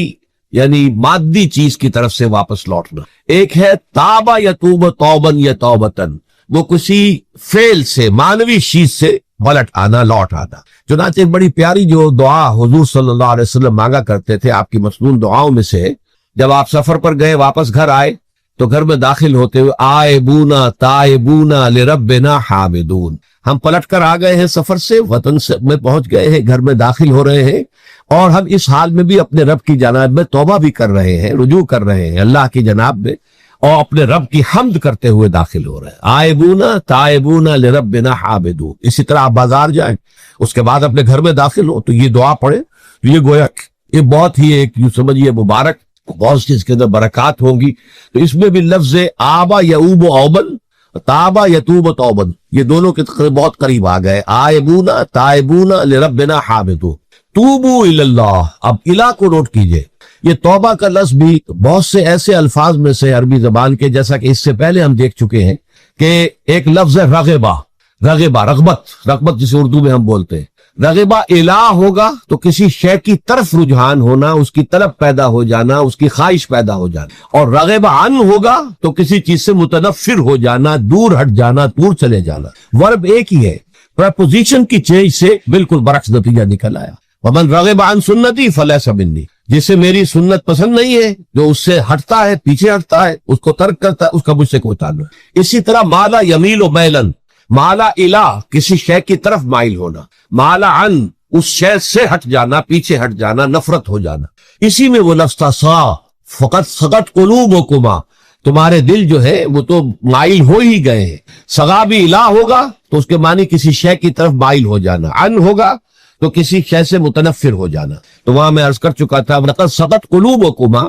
یعنی مادی چیز کی طرف سے واپس لوٹنا۔ ایک ہے تابا یتوب توبن یا توبتن، وہ کسی فعل سے، معنوی چیز سے پلٹ آنا، لوٹ آنا۔ چنانچہ ایک بڑی پیاری جو دعا حضور صلی اللہ علیہ وسلم مانگا کرتے تھے، آپ کی مسنون دعاؤں میں سے جب آپ سفر پر گئے واپس گھر آئے تو گھر میں داخل ہوتے ہوئے آئبونا تائبونا لربنا حامدون، ہم پلٹ کر آ گئے ہیں سفر سے، وطن سے میں پہنچ گئے ہیں، گھر میں داخل ہو رہے ہیں اور ہم اس حال میں بھی اپنے رب کی جناب میں توبہ بھی کر رہے ہیں، رجوع کر رہے ہیں اللہ کی جناب میں، اور اپنے رب کی حمد کرتے ہوئے داخل ہو رہے ہیں۔ آئبونا تائبونا لربنا حامدون۔ اسی طرح آپ بازار جائیں، اس کے بعد اپنے گھر میں داخل ہو تو یہ دعا پڑھیں، تو یہ گویا یہ بہت ہی ایک یوں سمجھیے مبارک، بہت سی اس کے اندر برکات ہوں گی۔ تو اس میں بھی لفظ آبا یعوب اوبن، تابا یتوب توبن، یہ دونوں کے بہت قریب آ گئے، آئبونا تائبونا لربنا حامدون، توبو الی اللہ۔ اب الہ کو نوٹ کیجئے، یہ توبہ کا لفظ بھی بہت سے ایسے الفاظ میں سے عربی زبان کے، جیسا کہ اس سے پہلے ہم دیکھ چکے ہیں کہ ایک لفظ ہے رغبہ، رغبہ رغبت جسے اردو میں ہم بولتے ہیں۔ رغبہ الہ ہوگا تو کسی شے کی طرف رجحان ہونا، اس کی طلب پیدا ہو جانا، اس کی خواہش پیدا ہو جانا، اور رغبہ عن ہوگا تو کسی چیز سے متنفر ہو جانا، دور ہٹ جانا، دور چلے جانا۔ ورب ایک ہی ہے، پریپوزیشن کی چینج سے بالکل برعکس نتیجہ نکل آیا۔ ومن رغب عن سنتی فلیس منی، جسے میری سنت پسند نہیں ہے، جو اس سے ہٹتا ہے، پیچھے ہٹتا ہے، اس کو ترک کرتا ہے، اس کا مجھ سے کوئی تعلق نہیں۔ اسی طرح مالا یمیل و میلن، مالا الہ کسی شے کی طرف مائل ہونا، مالا عن اس شے سے ہٹ جانا، پیچھے ہٹ جانا، نفرت ہو جانا۔ اسی میں وہ لفظ تھا سا فقط سقط قلوبکما، تمہارے دل جو ہے وہ تو مائل ہو ہی گئے ہیں۔ سغا بھی الہ ہوگا تو اس کے معنی کسی شے کی طرف مائل ہو جانا، عن ہوگا تو کسی شے سے متنفر ہو جانا۔ تو وہاں میں عرض کر چکا تھا لقد سقط قلوبکما،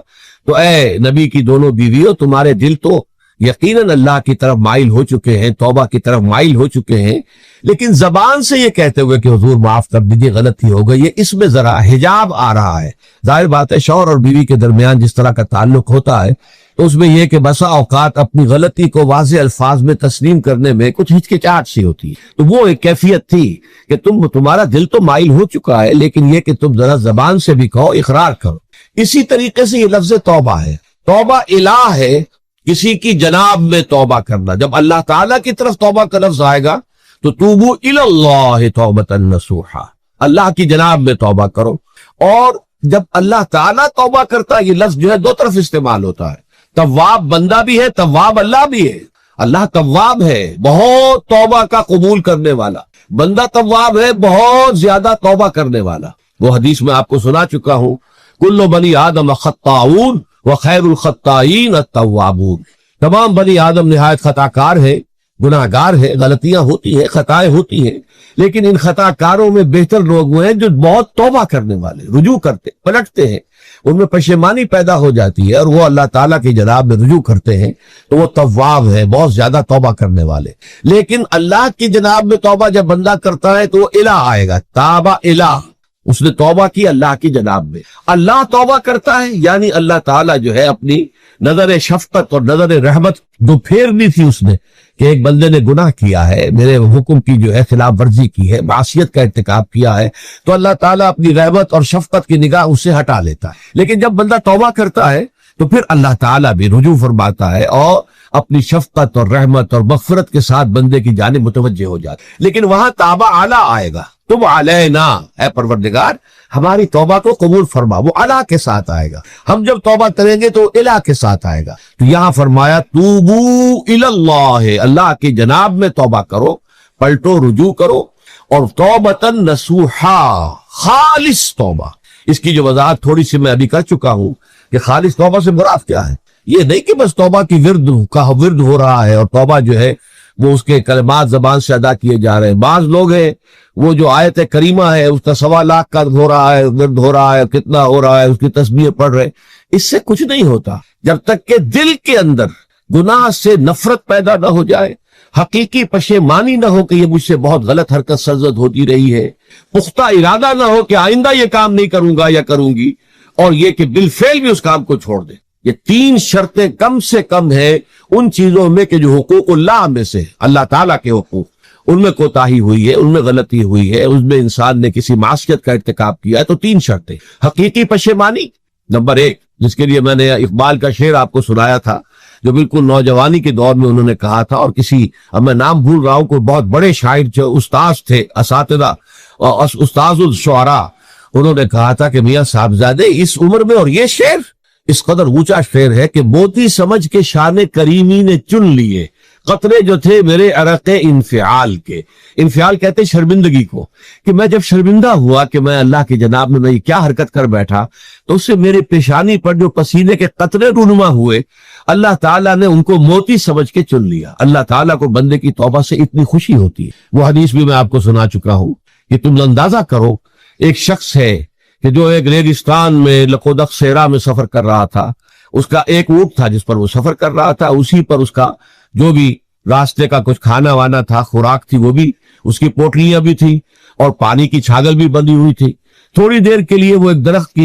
تو اے نبی کی دونوں بیویوں، تمہارے دل تو یقیناً اللہ کی طرف مائل ہو چکے ہیں، توبہ کی طرف مائل ہو چکے ہیں، لیکن زبان سے یہ کہتے ہوئے کہ حضور معاف کر دیجیے، غلطی ہو گئی، یہ اس میں ذرا حجاب آ رہا ہے۔ ظاہر بات ہے شوہر اور بیوی کے درمیان جس طرح کا تعلق ہوتا ہے تو اس میں یہ کہ بسا اوقات اپنی غلطی کو واضح الفاظ میں تسلیم کرنے میں کچھ ہچکچاہٹ سی ہوتی ہے، تو وہ ایک کیفیت تھی کہ تمہارا دل تو مائل ہو چکا ہے، لیکن یہ کہ تم ذرا زبان سے بھی کہو، اقرار کرو۔ اسی طریقے سے یہ لفظ توبہ ہے، توبہ الہ ہے، کسی کی جناب میں توبہ کرنا۔ جب اللہ تعالیٰ کی طرف توبہ کا لفظ آئے گا تو توبو الی اللہ توبۃ نصوحا، اللہ کی جناب میں توبہ کرو۔ اور جب اللہ تعالیٰ توبہ کرتا ہے، یہ لفظ جو ہے 2 طرف استعمال ہوتا ہے، تواب بندہ بھی ہے، تواب اللہ بھی ہے۔ اللہ تواب ہے، بہت توبہ کا قبول کرنے والا، بندہ تواب ہے، بہت زیادہ توبہ کرنے والا۔ وہ حدیث میں آپ کو سنا چکا ہوں، کل بنی آدم خطاؤن وخیر الخطائین التوابون، تمام بنی آدم نہایت خطا کار ہے، گناہ گار ہے، غلطیاں ہوتی ہیں، خطائیں ہوتی ہیں، لیکن ان خطا کاروں میں بہتر لوگ وہ ہیں جو بہت توبہ کرنے والے، رجوع کرتے، پلٹتے ہیں، ان میں پشیمانی پیدا ہو جاتی ہے اور وہ اللہ تعالیٰ کی جناب میں رجوع کرتے ہیں تو وہ تواب ہے، بہت زیادہ توبہ کرنے والے۔ لیکن اللہ کی جناب میں توبہ جب بندہ کرتا ہے تو وہ الہ آئے گا، تابہ الہ، اس نے توبہ کی اللہ کی جناب میں۔ اللہ توبہ کرتا ہے یعنی اللہ تعالیٰ جو ہے اپنی نظر شفقت اور نظر رحمت جو پھیرنی تھی اس نے کہ ایک بندے نے گناہ کیا ہے، میرے حکم کی جو ہے خلاف ورزی کی ہے، معصیت کا ارتکاب کیا ہے، تو اللہ تعالیٰ اپنی رحمت اور شفقت کی نگاہ اس سے ہٹا لیتا ہے۔ لیکن جب بندہ توبہ کرتا ہے تو پھر اللہ تعالیٰ بھی رجوع فرماتا ہے اور اپنی شفقت اور رحمت اور مغفرت کے ساتھ بندے کی جانب متوجہ ہو جاتا ہے۔ لیکن وہاں تابہ اعلیٰ آئے گا، تم علینا، اے پروردگار ہماری توبہ کو قبول فرما، وہ الہ کے ساتھ آئے گا۔ ہم جب توبہ کریں گے تو الہ کے ساتھ آئے گا۔ تو یہاں فرمایا توبو الی اللہ، اللہ کی جناب میں توبہ کرو، پلٹو، رجوع کرو، اور توبۃ نصوحا، خالص توبہ۔ اس کی جو وضاحت تھوڑی سی میں ابھی کر چکا ہوں کہ خالص توبہ سے مراد کیا ہے۔ یہ نہیں کہ بس توبہ کی ورد ہو رہا ہے اور توبہ جو ہے وہ اس کے کلمات زبان سے ادا کیے جا رہے ہیں۔ بعض لوگ ہیں وہ جو آیت کریمہ ہے اس کا 1.25 لاکھ کا ہو رہا ہے، ورد ہو رہا ہے، کتنا ہو رہا ہے، اس کی تسبیح پڑھ رہے، اس سے کچھ نہیں ہوتا جب تک کہ دل کے اندر گناہ سے نفرت پیدا نہ ہو جائے، حقیقی پشیمانی نہ ہو کہ یہ مجھ سے بہت غلط حرکت سرزد ہوتی رہی ہے، پختہ ارادہ نہ ہو کہ آئندہ یہ کام نہیں کروں گا یا کروں گی، اور یہ کہ بالفعل بھی اس کام کو چھوڑ دے۔ یہ 3 شرطیں کم سے کم ہے ان چیزوں میں کہ جو حقوق اللہ میں سے، اللہ تعالیٰ کے حقوق، ان میں کوتاہی ہوئی ہے، ان میں غلطی ہوئی ہے، اس میں انسان نے کسی معصیت کا ارتکاب کیا ہے، تو 3 شرطیں۔ حقیقی پشیمانی نمبر 1، جس کے لیے میں نے اقبال کا شعر آپ کو سنایا تھا جو بالکل نوجوانی کے دور میں انہوں نے کہا تھا، اور کسی، اب میں نام بھول رہا ہوں، کوئی بہت بڑے شاعر جو استاذ تھے، اساتذہ، استاذ الشعراء، انہوں نے کہا تھا کہ میاں صاحبزادے اس عمر میں، اور یہ شعر اس قدر اونچا شعر ہے کہ موتی سمجھ کے شان کریمی نے چن لیے قطرے جو تھے میرے عرق انفعال کے۔ انفعال کہتے ہیں شرمندگی کو، کہ میں جب شرمندہ ہوا کہ میں اللہ کی جناب میں یہ کیا حرکت کر بیٹھا، تو اس سے میرے پیشانی پر جو پسینے کے قطرے رونما ہوئے، اللہ تعالیٰ نے ان کو موتی سمجھ کے چن لیا۔ اللہ تعالیٰ کو بندے کی توبہ سے اتنی خوشی ہوتی ہے۔ وہ حدیث بھی میں آپ کو سنا چکا ہوں کہ تم اندازہ کرو، ایک شخص ہے کہ جو ایک ریگستان میں لقودق صحرا میں سفر کر رہا تھا، اس کا ایک اونٹ تھا جس پر وہ سفر کر رہا تھا، اسی پر اس کا جو بھی راستے کا کچھ کھانا وانا تھا، خوراک تھی، وہ بھی، اس کی پوٹلیاں بھی تھی اور پانی کی چھاگل بھی بندھی ہوئی تھی۔ تھوڑی دیر کے لیے وہ ایک درخت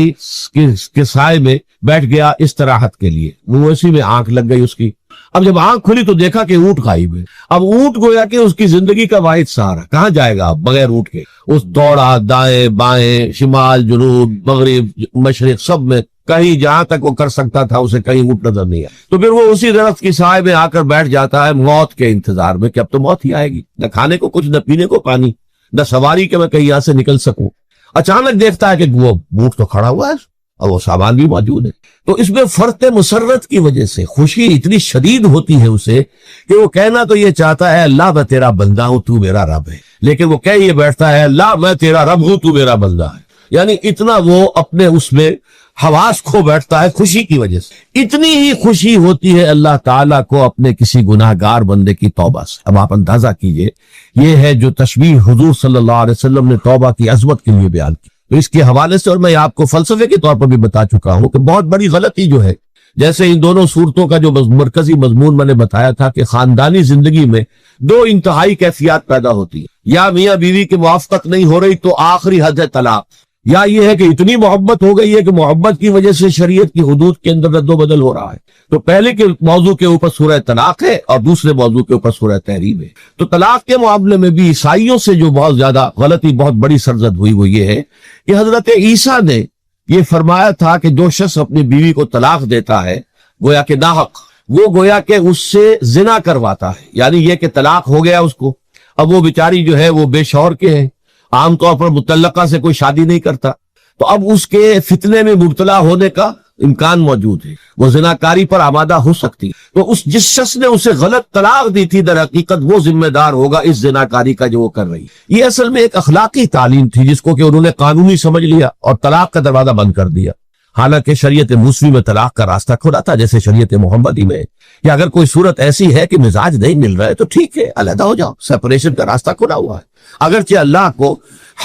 کے سائے میں بیٹھ گیا استراحت کے لیے، وہ اسی میں آنکھ لگ گئی اس کی۔ اب جب آنکھ کھلی تو دیکھا کہ اونٹ غائب ہے۔ اب اونٹ گویا کہ اس کی زندگی کا واحد سہارا، کہاں جائے گا بغیر اونٹ کے؟ اس دوڑا دائیں بائیں، شمال جنوب مغرب مشرق، سب میں کہیں جہاں تک وہ کر سکتا تھا اسے کہیں اونٹ نظر نہیں آیا۔ تو پھر وہ اسی درخت کی سائے میں آ کر بیٹھ جاتا ہے موت کے انتظار میں کہ اب تو موت ہی آئے گی، نہ کھانے کو کچھ، نہ پینے کو پانی، نہ سواری کہ میں کہیں یہاں سے نکل سکوں۔ اچانک دیکھتا ہے کہ وہ اونٹ تو کھڑا ہوا ہے اور وہ سامان بھی موجود ہے۔ تو اس میں فرط مسرت کی وجہ سے خوشی اتنی شدید ہوتی ہے اسے کہ وہ کہنا تو یہ چاہتا ہے اللہ میں تیرا بندہ ہوں، تو میرا رب ہے، لیکن وہ کہہ یہ بیٹھتا ہے اللہ میں تیرا رب ہوں، تو میرا بندہ ہے۔ یعنی اتنا وہ اپنے اس میں حواس کھو بیٹھتا ہے خوشی کی وجہ سے۔ اتنی ہی خوشی ہوتی ہے اللہ تعالیٰ کو اپنے کسی گناہ گار بندے کی توبہ سے۔ اب آپ اندازہ کیجئے، یہ ہے جو تشبیہ حضور صلی اللہ علیہ وسلم نے توبہ کی عظمت کے لیے بیان کی۔ تو اس کے حوالے سے، اور میں آپ کو فلسفے کے طور پر بھی بتا چکا ہوں کہ بہت بڑی غلطی جو ہے، جیسے ان دونوں صورتوں کا جو مرکزی مضمون میں نے بتایا تھا کہ خاندانی زندگی میں 2 انتہائی کیفیات پیدا ہوتی ہیں، یا میاں بیوی کی موافقت نہیں ہو رہی تو آخری حد ہے طلاق، یا یہ ہے کہ اتنی محبت ہو گئی ہے کہ محبت کی وجہ سے شریعت کی حدود کے اندر رد و بدل ہو رہا ہے۔ تو پہلے کے موضوع کے اوپر سورہ طلاق ہے اور دوسرے موضوع کے اوپر سورہ تحریم ہے۔ تو طلاق کے معاملے میں بھی عیسائیوں سے جو بہت زیادہ غلطی، بہت بڑی سرزد ہوئی، وہ یہ ہے کہ حضرت عیسیٰ نے یہ فرمایا تھا کہ جو شخص اپنی بیوی کو طلاق دیتا ہے گویا کہ ناحق، وہ گویا کہ اس سے زنا کرواتا ہے، یعنی یہ کہ طلاق ہو گیا اس کو، اب وہ بیچاری جو ہے وہ بے شوہر کے ہے، عام طور پر متعلقہ سے کوئی شادی نہیں کرتا، تو اب اس کے فتنے میں مبتلا ہونے کا امکان موجود ہے، وہ زناکاری پر آمادہ ہو سکتی ہے۔ تو جس شخص نے اسے غلط طلاق دی تھی، در حقیقت وہ ذمہ دار ہوگا اس زناکاری کا جو وہ کر رہی ہے۔ یہ اصل میں ایک اخلاقی تعلیم تھی جس کو کہ انہوں نے قانونی سمجھ لیا اور طلاق کا دروازہ بند کر دیا۔ حالانکہ شریعت موسوی میں طلاق کا راستہ کھلا تھا جیسے شریعت محمدی میں، یا اگر کوئی صورت ایسی ہے کہ مزاج نہیں مل رہا ہے تو ٹھیک ہے، علیحدہ ہو جاؤ، سیپریشن کا راستہ کھلا ہوا ہے۔ اگرچہ اللہ کو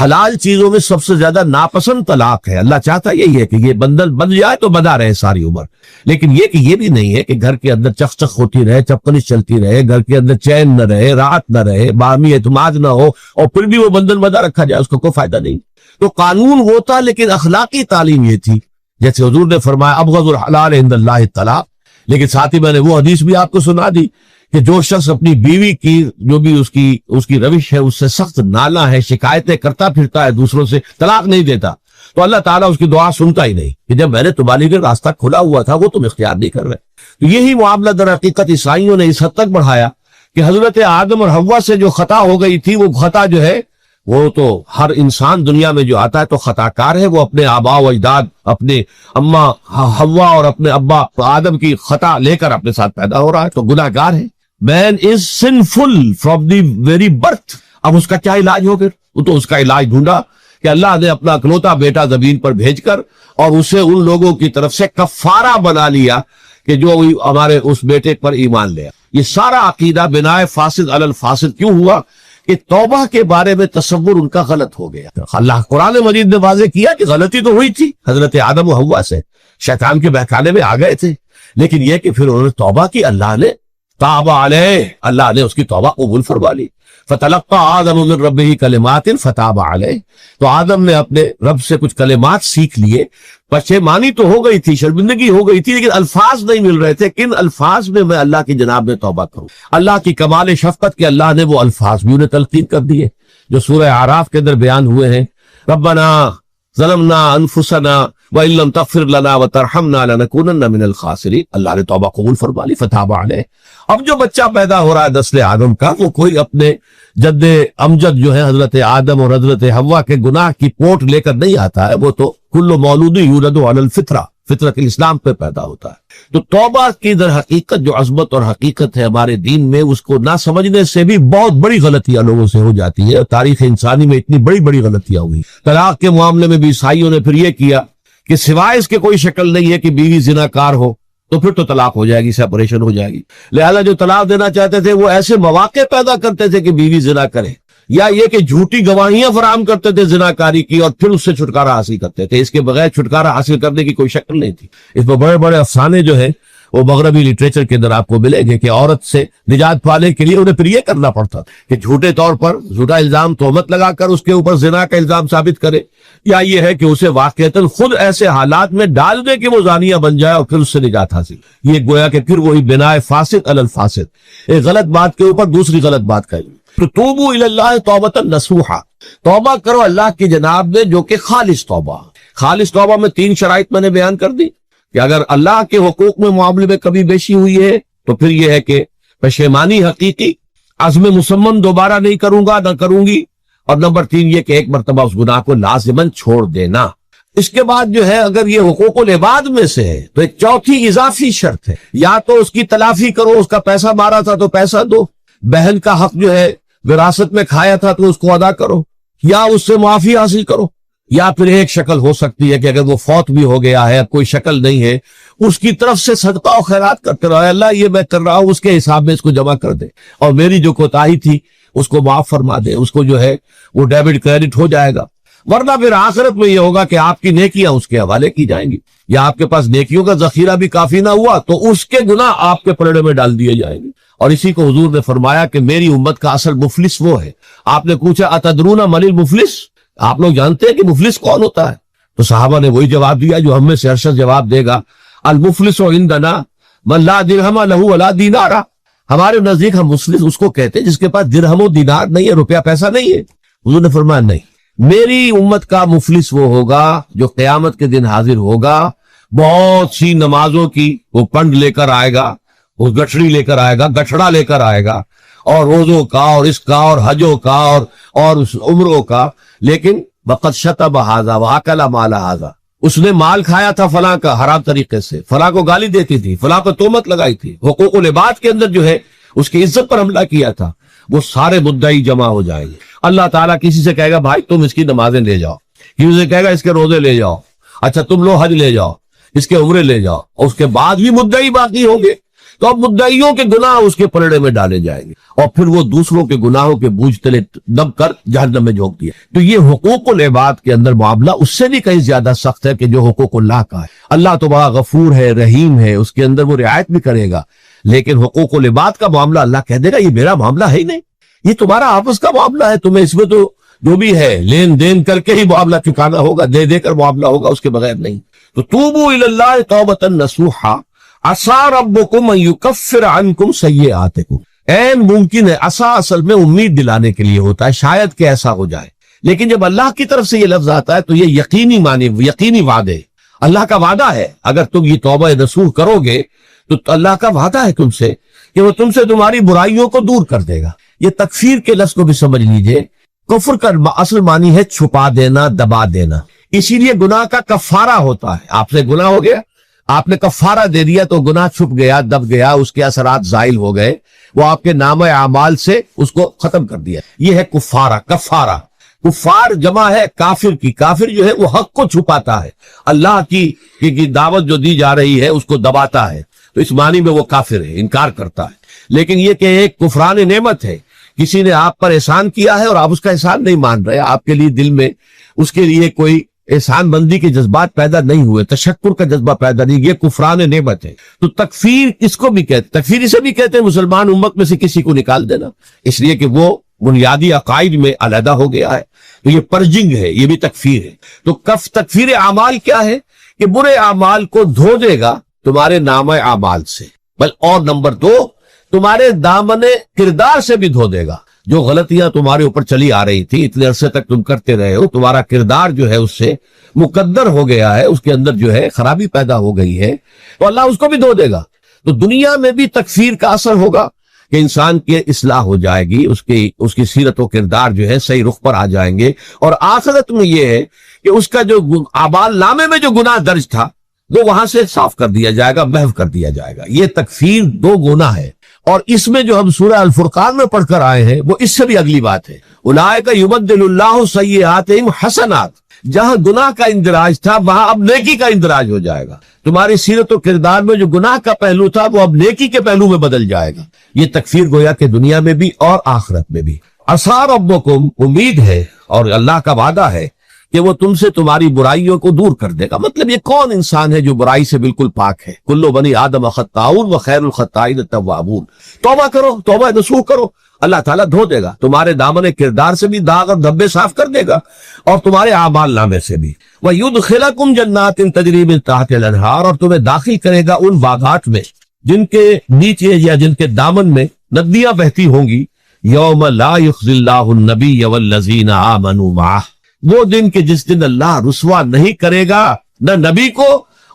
حلال چیزوں میں سب سے زیادہ ناپسند طلاق ہے، اللہ چاہتا یہی ہے کہ یہ بندل بن جائے تو بنا رہے ساری عمر، لیکن یہ کہ یہ بھی نہیں ہے کہ گھر کے اندر چخ چخ ہوتی رہے، چپکلش چلتی رہے، گھر کے اندر چین نہ رہے، راحت نہ رہے، باہمی اعتماد نہ ہو، اور پھر بھی وہ بندل بنا رکھا جائے، اس کو کوئی فائدہ نہیں۔ تو قانون وہ تھا، لیکن اخلاقی تعلیم یہ تھی، جیسے حضور نے فرمایا ابغض الحلال عند اللہ الطلاق، لیکن ساتھ ہی میں نے وہ حدیث بھی آپ کو سنا دی کہ جو شخص اپنی بیوی کی جو بھی اس کی روش ہے اس سے سخت نالا ہے، شکایتیں کرتا پھرتا ہے دوسروں سے، طلاق نہیں دیتا، تو اللہ تعالیٰ اس کی دعا سنتا ہی نہیں کہ جب میں نے تمہارے لیے راستہ کھلا ہوا تھا وہ تم اختیار نہیں کر رہے۔ تو یہی معاملہ در حقیقت عیسائیوں نے اس حد تک بڑھایا کہ حضرت آدم اور حوا سے جو خطا ہو گئی تھی، وہ خطا جو ہے وہ تو ہر انسان دنیا میں جو آتا ہے تو خطا کار ہے، وہ اپنے آبا و اجداد، اپنے اماں حوا اور اپنے ابا آدم کی خطا لے کر اپنے ساتھ پیدا ہو رہا ہے، تو گناہ گار ہے۔ Man is sinful from the very birth. اب اس کا کیا علاج ہو؟ پھر وہ تو اس کا علاج ڈھونڈا کہ اللہ نے اپنا اکلوتا بیٹا زمین پر بھیج کر اور اسے ان لوگوں کی طرف سے کفارہ بنا لیا کہ جو ہمارے اس بیٹے پر ایمان لیا۔ یہ سارا عقیدہ بنائے فاسد علی الفاسد کیوں ہوا؟ کہ توبہ کے بارے میں تصور ان کا غلط ہو گیا۔ اللہ قرآن مجید نے واضح کیا کہ غلطی تو ہوئی تھی حضرت آدم و حوا سے، شیطان کے بہکانے میں آ گئے تھے، لیکن یہ کہ پھر انہوں نے توبہ کی، اللہ نے تاب علیہ، اللہ نے اس کی توبہ قبول فرما لی۔ فتلقى آدم من ربہ کلمات فتاب علیہ، تو آدم نے اپنے رب سے کچھ کلمات سیکھ لیے، پشیمانی تو ہو گئی تھی، شرمندگی ہو گئی تھی، لیکن الفاظ نہیں مل رہے تھے، کن الفاظ میں اللہ کی جناب میں توبہ کروں۔ اللہ کی کمال شفقت کے اللہ نے وہ الفاظ بھی انہیں تلقین کر دیے جو سورہ اعراف کے اندر بیان ہوئے ہیں، ربنا ظلمنا انفسنا وان لم تغفر لنا وترحمنا لنکونن من الخاسرین، اللہ نے توبہ قبول فرما لی، فتاب علیہ۔ اب جو بچہ پیدا ہو رہا ہے نسل آدم کا، وہ کوئی اپنے جد امجد جو ہے حضرت آدم اور حضرت حوا کے گناہ کی پوٹ لے کر نہیں آتا ہے، وہ تو کل مولود یولد علی الفطرہ، فطرت الاسلام پہ پیدا ہوتا ہے۔ تو توبہ کی در حقیقت جو عظمت اور حقیقت ہے ہمارے دین میں، اس کو نہ سمجھنے سے بھی بہت بڑی غلطیاں لوگوں سے ہو جاتی ہے۔ تاریخ انسانی میں اتنی بڑی بڑی غلطیاں ہوئی۔ طلاق کے معاملے میں بھی عیسائیوں نے پھر یہ کیا کہ سوائے اس کے کوئی شکل نہیں ہے کہ بیوی زنا کار ہو تو پھر تو طلاق ہو جائے گی، سیپریشن ہو جائے گی، لہذا جو طلاق دینا چاہتے تھے وہ ایسے مواقع پیدا کرتے تھے کہ بیوی زنا کرے، یا یہ کہ جھوٹی گواہیاں فراہم کرتے تھے زناکاری کی اور پھر اس سے چھٹکارا حاصل کرتے تھے۔ اس کے بغیر چھٹکارا حاصل کرنے کی کوئی شکل نہیں تھی۔ اس میں بڑے بڑے افسانے جو ہیں وہ مغربی لٹریچر کے اندر آپ کو ملیں گے کہ عورت سے نجات پانے کے لیے انہیں پھر یہ کرنا پڑتا کہ جھوٹے طور پر جھوٹا الزام تہمت لگا کر اس کے اوپر زنا کا الزام ثابت کرے، یا یہ ہے کہ اسے واقعتاً خود ایسے حالات میں ڈال دے کہ وہ زانیہ بن جائے اور پھر اس سے نجات حاصل۔ یہ گویا کہ پھر وہی بنائے فاسد علی الفاسد، ایک غلط بات کے اوپر دوسری غلط بات کہی۔ تو توبوا الی اللہ توبۃ نصوحا، توبہ کرو اللہ کی جناب میں جو کہ خالص توبہ۔ خالص توبہ میں 3 شرائط میں نے بیان کر دی کہ اگر اللہ کے حقوق میں معاملے میں کبھی بیشی ہوئی ہے تو پھر یہ ہے کہ پشیمانی حقیقی، عزم مصمم دوبارہ نہیں کروں گا نہ کروں گی، اور نمبر 3 یہ کہ ایک مرتبہ اس گناہ کو لازماً چھوڑ دینا۔ اس کے بعد جو ہے اگر یہ حقوق العباد میں سے ہے تو ایک چوتھی اضافی شرط ہے، یا تو اس کی تلافی کرو، اس کا پیسہ مارا تھا تو پیسہ دو، بہن کا حق جو ہے وراثت میں کھایا تھا تو اس کو ادا کرو، یا اس سے معافی حاصل کرو، یا پھر ایک شکل ہو سکتی ہے کہ اگر وہ فوت بھی ہو گیا ہے، کوئی شکل نہیں ہے، اس کی طرف سے صدقہ و خیرات کرتے رہو، اللہ یہ میں کر رہا ہوں اس کے حساب میں اس کو جمع کر دے، اور میری جو کوتاہی تھی اس کو معاف فرما دے، اس کو جو ہے وہ ڈیبٹ کریڈٹ ہو جائے گا۔ ورنہ پھر آخرت میں یہ ہوگا کہ آپ کی نیکیاں اس کے حوالے کی جائیں گی، یا آپ کے پاس نیکیوں کا ذخیرہ بھی کافی نہ ہوا تو اس کے گناہ آپ کے پلڑے میں ڈال دیے جائیں گے۔ اور اسی کو حضور نے فرمایا کہ میری امت کا اصل مفلس وہ ہے۔ آپ نے پوچھا اتدرون من المفلس، آپ لوگ جانتے ہیں کہ مفلس کون ہوتا ہے؟ تو صحابہ نے وہی جواب دیا جو ہم میں سے ہر شخص جواب دے گا، المفلس عندنا من لا درہم لہ ولا دینار، ہمارے نزدیک ہم مفلس اس کو کہتے ہیں جس کے پاس درہم و دینار نہیں ہے، روپیہ پیسہ نہیں ہے۔ حضور نے فرمایا نہیں، میری امت کا مفلس وہ ہوگا جو قیامت کے دن حاضر ہوگا، بہت سی نمازوں کی وہ پنڈ لے کر آئے گا، وہ گٹھڑی لے کر آئے گا، گٹھڑا لے کر آئے گا، اور روزوں کا اور اس کا اور حجوں کا اور عمروں کا، لیکن وقد شتم ھذا واکل مال ھذا، اس نے مال کھایا تھا فلاں کا حرام طریقے سے، فلاں کو گالی دیتی تھی، فلاں کو تہمت لگائی تھی، حقوق العباد کے اندر جو ہے اس کی عزت پر حملہ کیا تھا، وہ سارے مدعی جمع ہو جائیں گے۔ اللہ تعالیٰ کسی سے کہے گا بھائی تم اس کی نمازیں لے جاؤ، کسی سے کہے گا اس کے روزے لے جاؤ، اچھا تم لو حج لے جاؤ، اس کے عمرے لے جاؤ، اور اس کے بعد بھی مدعی باقی ہوں گے تو اب مدعیوں کے گناہ اس کے پلڑے میں ڈالے جائیں گے، اور پھر وہ دوسروں کے گناہوں کے بوجھ تلے دب کر جہنم میں جھونک دیا۔ تو یہ حقوق العباد کے اندر معاملہ اس سے بھی کہیں زیادہ سخت ہے کہ جو حقوق اللہ کا ہے۔ اللہ تو بڑا غفور ہے، رحیم ہے، اس کے اندر وہ رعایت بھی کرے گا، لیکن حقوق العباد کا معاملہ اللہ کہہ دے گا یہ میرا معاملہ ہے ہی نہیں، یہ تمہارا آپس کا معاملہ ہے، تمہیں اس میں تو جو بھی ہے لین دین کر کے ہی معاملہ چکانا ہوگا، دے دے کر معاملہ ہوگا، اس کے بغیر نہیں۔ تو توبوا الی اللہ توبۃ نصوحا عسیٰ ربکم ان یکفر عنکم سیئاتکم، این ممکن ہے، عسیٰ اصل میں امید دلانے کے لیے ہوتا ہے، شاید کہ ایسا ہو جائے، لیکن جب اللہ کی طرف سے یہ لفظ آتا ہے تو یہ یقینی معنی، یقینی وعدے، اللہ کا وعدہ ہے، اگر تم یہ توبہ نصوح کرو گے تو اللہ کا وعدہ ہے تم سے کہ وہ تم سے تمہاری برائیوں کو دور کر دے گا۔ یہ تکفیر کے لفظ کو بھی سمجھ لیجئے، کفر کا اصل معنی ہے چھپا دینا، دبا دینا، اسی لیے گناہ کا کفارہ ہوتا ہے۔ آپ سے گناہ ہو گیا، آپ نے کفارہ دے دیا تو گناہ چھپ گیا، دب گیا، اس کے اثرات زائل ہو گئے، وہ آپ کے نام اعمال سے اس کو ختم کر دیا۔ یہ ہے کفارہ، کفارہ۔ کفار جمع ہے کافر کی، کافر جو ہے وہ حق کو چھپاتا ہے، اللہ کی دعوت جو دی جا رہی ہے اس کو دباتا ہے، تو اس معنی میں وہ کافر ہے، انکار کرتا ہے۔ لیکن یہ کہ ایک کفران نعمت ہے، کسی نے آپ پر احسان کیا ہے اور آپ اس کا احسان نہیں مان رہے، آپ کے لیے دل میں اس کے لیے کوئی احسان بندی کے جذبات پیدا نہیں ہوئے، تشکر کا جذبہ پیدا نہیں، یہ کفران نعمت ہے۔ تو تکفیر اس کو بھی کہتے، تکفیر اسے بھی کہتے ہیں مسلمان امت میں سے کسی کو نکال دینا، اس لیے کہ وہ بنیادی عقائد میں علیحدہ ہو گیا ہے، تو یہ پرجنگ ہے، یہ بھی تکفیر ہے۔ تو تکفیر اعمال کیا ہے کہ برے اعمال کو دھو دے گا تمہارے نام اعمال سے، بل اور نمبر 2 تمہارے دامن کردار سے بھی دھو دے گا، جو غلطیاں تمہارے اوپر چلی آ رہی تھی، اتنے عرصے تک تم کرتے رہے ہو، تمہارا کردار جو ہے اس سے مقدر ہو گیا ہے، اس کے اندر جو ہے خرابی پیدا ہو گئی ہے، تو اللہ اس کو بھی دھو دے گا۔ تو دنیا میں بھی تکفیر کا اثر ہوگا کہ انسان کی اصلاح ہو جائے گی، اس کی سیرت و کردار جو ہے صحیح رخ پر آ جائیں گے، اور آخرت میں یہ ہے کہ اس کا جو اعمال نامے میں جو گناہ درج تھا وہ وہاں سے صاف کر دیا جائے گا، محو کر دیا جائے گا۔ یہ تکفیر 2 گنا ہے، اور اس میں جو ہم سورہ الفرقان میں پڑھ کر آئے ہیں وہ اس سے بھی اگلی بات ہے، اولئک یبدل اللہ سیئاتہم حسنات، جہاں گناہ کا اندراج تھا وہاں اب نیکی کا اندراج ہو جائے گا، تمہاری سیرت و کردار میں جو گناہ کا پہلو تھا وہ اب نیکی کے پہلو میں بدل جائے گا۔ یہ تکفیر گویا کہ دنیا میں بھی اور آخرت میں بھی۔ عسیٰ ربکم، امید ہے اور اللہ کا وعدہ ہے کہ وہ تم سے تمہاری برائیوں کو دور کر دے گا۔ مطلب یہ کون انسان ہے جو برائی سے بالکل پاک ہے؟ کل بنی آدم خطاؤن وخیر الخطائین التوابون۔ توبہ کرو، توبہ نصوح کرو، اللہ تعالیٰ دھو دے گا، تمہارے دامن کردار سے بھی داغ اور دھبے صاف کر دے گا، اور تمہارے اعمال نامے سے بھی۔ وَيُدْخِلَكُمْ جَنَّاتٍ تَجْرِي مِن تَحْتِهَا الْأَنْهَارُ، اور تمہیں داخل کرے گا ان باغات میں جن کے نیچے یا جن کے دامن میں ندیاں بہتی ہوں گی۔ یوم لا یخزی اللہ النبی والذین آمنوا معہ، وہ دن کہ جس دن اللہ رسوا نہیں کرے گا نہ نبی کو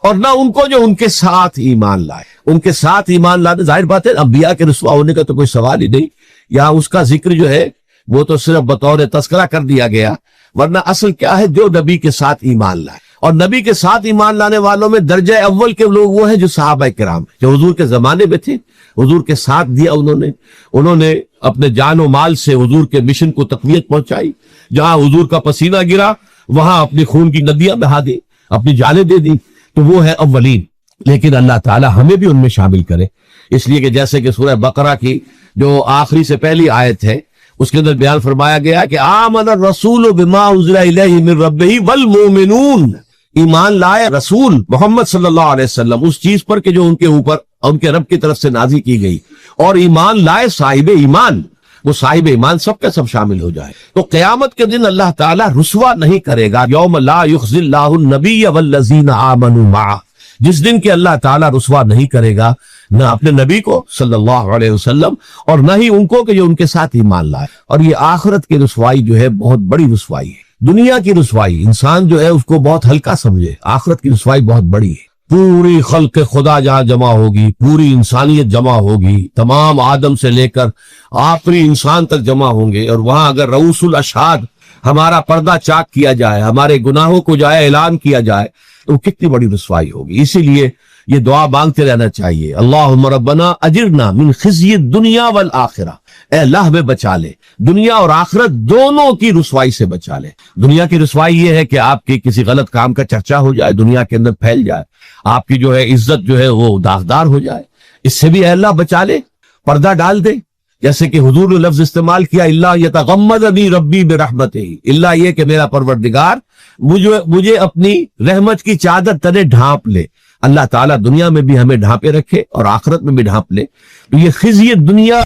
اور نہ ان کو جو ان کے ساتھ ایمان لائے۔ ان کے ساتھ ایمان لانے، ظاہر بات ہے انبیاء کے رسوا ہونے کا تو کوئی سوال ہی نہیں، یہاں اس کا ذکر جو ہے وہ تو صرف بطور تذکرہ کر دیا گیا، ورنہ اصل کیا ہے، جو نبی کے ساتھ ایمان لائے۔ اور نبی کے ساتھ ایمان لانے والوں میں درجہ اول کے لوگ وہ ہیں جو صحابہ کرام جو حضور کے زمانے میں تھے، حضور کے ساتھ دیا انہوں نے اپنے جان و مال سے حضور کے مشن کو تقویت پہنچائی، جہاں حضور کا پسینہ گرا وہاں اپنی خون کی ندیاں بہا دی، اپنی جانیں دے دی، تو وہ ہے اولین۔ لیکن اللہ تعالی ہمیں بھی ان میں شامل کرے، اس لیے کہ جیسے کہ سورہ بقرہ کی جو آخری سے پہلی آیت ہے اس کے اندر بیان فرمایا گیا کہ آمن الرسول بما انزل الیہ من ربہ والمؤمنون، ایمان لائے رسول محمد صلی اللہ علیہ وسلم اس چیز پر کہ جو ان کے اوپر ان کے رب کی طرف سے نازل کی گئی، اور ایمان لائے صاحب ایمان، وہ صاحب ایمان سب کا سب شامل ہو جائے۔ تو قیامت کے دن اللہ تعالیٰ رسوا نہیں کرے گا، یوم لا یخزی اللہ النبی والذین آمنوا معہ، جس دن کہ اللہ تعالیٰ رسوا نہیں کرے گا نہ اپنے نبی کو صلی اللہ علیہ وسلم اور نہ ہی ان کو کہ جو ان کے ساتھ ایمان لائے۔ اور یہ آخرت کی رسوائی جو ہے بہت بڑی رسوائی ہے۔ دنیا کی رسوائی انسان جو ہے اس کو بہت ہلکا سمجھے، آخرت کی رسوائی بہت بڑی ہے۔ پوری خلق خدا جہاں جمع ہوگی، پوری انسانیت جمع ہوگی، تمام آدم سے لے کر آخری انسان تک جمع ہوں گے، اور وہاں اگر رؤوس الاشہاد ہمارا پردہ چاک کیا جائے، ہمارے گناہوں کو جائے اعلان کیا جائے، تو کتنی بڑی رسوائی ہوگی۔ اسی لیے یہ دعا مانگتے رہنا چاہیے، اللہم ربنا اجرنا من خزی الدنیا والآخرہ، اے اللہ ہمیں بچا لے، دنیا اور آخرت دونوں کی رسوائی سے بچا لے۔ دنیا کی رسوائی یہ ہے کہ آپ کی کسی غلط کام کا چرچا ہو جائے، دنیا کے اندر پھیل جائے، آپ کی جو ہے عزت جو ہے وہ داغدار ہو جائے، اس سے بھی اے اللہ بچا لے، پردہ ڈال دے۔ جیسے کہ حضور نے لفظ استعمال کیا اللہ یتغمدنی ربی برحمتہ، اللہ یہ کہ میرا پروردگار مجھے اپنی رحمت کی چادر تلے ڈھانپ لے۔ اللہ تعالیٰ دنیا میں بھی ہمیں ڈھانپے رکھے اور آخرت میں بھی ڈھانپ لے۔ تو یہ خزی دنیا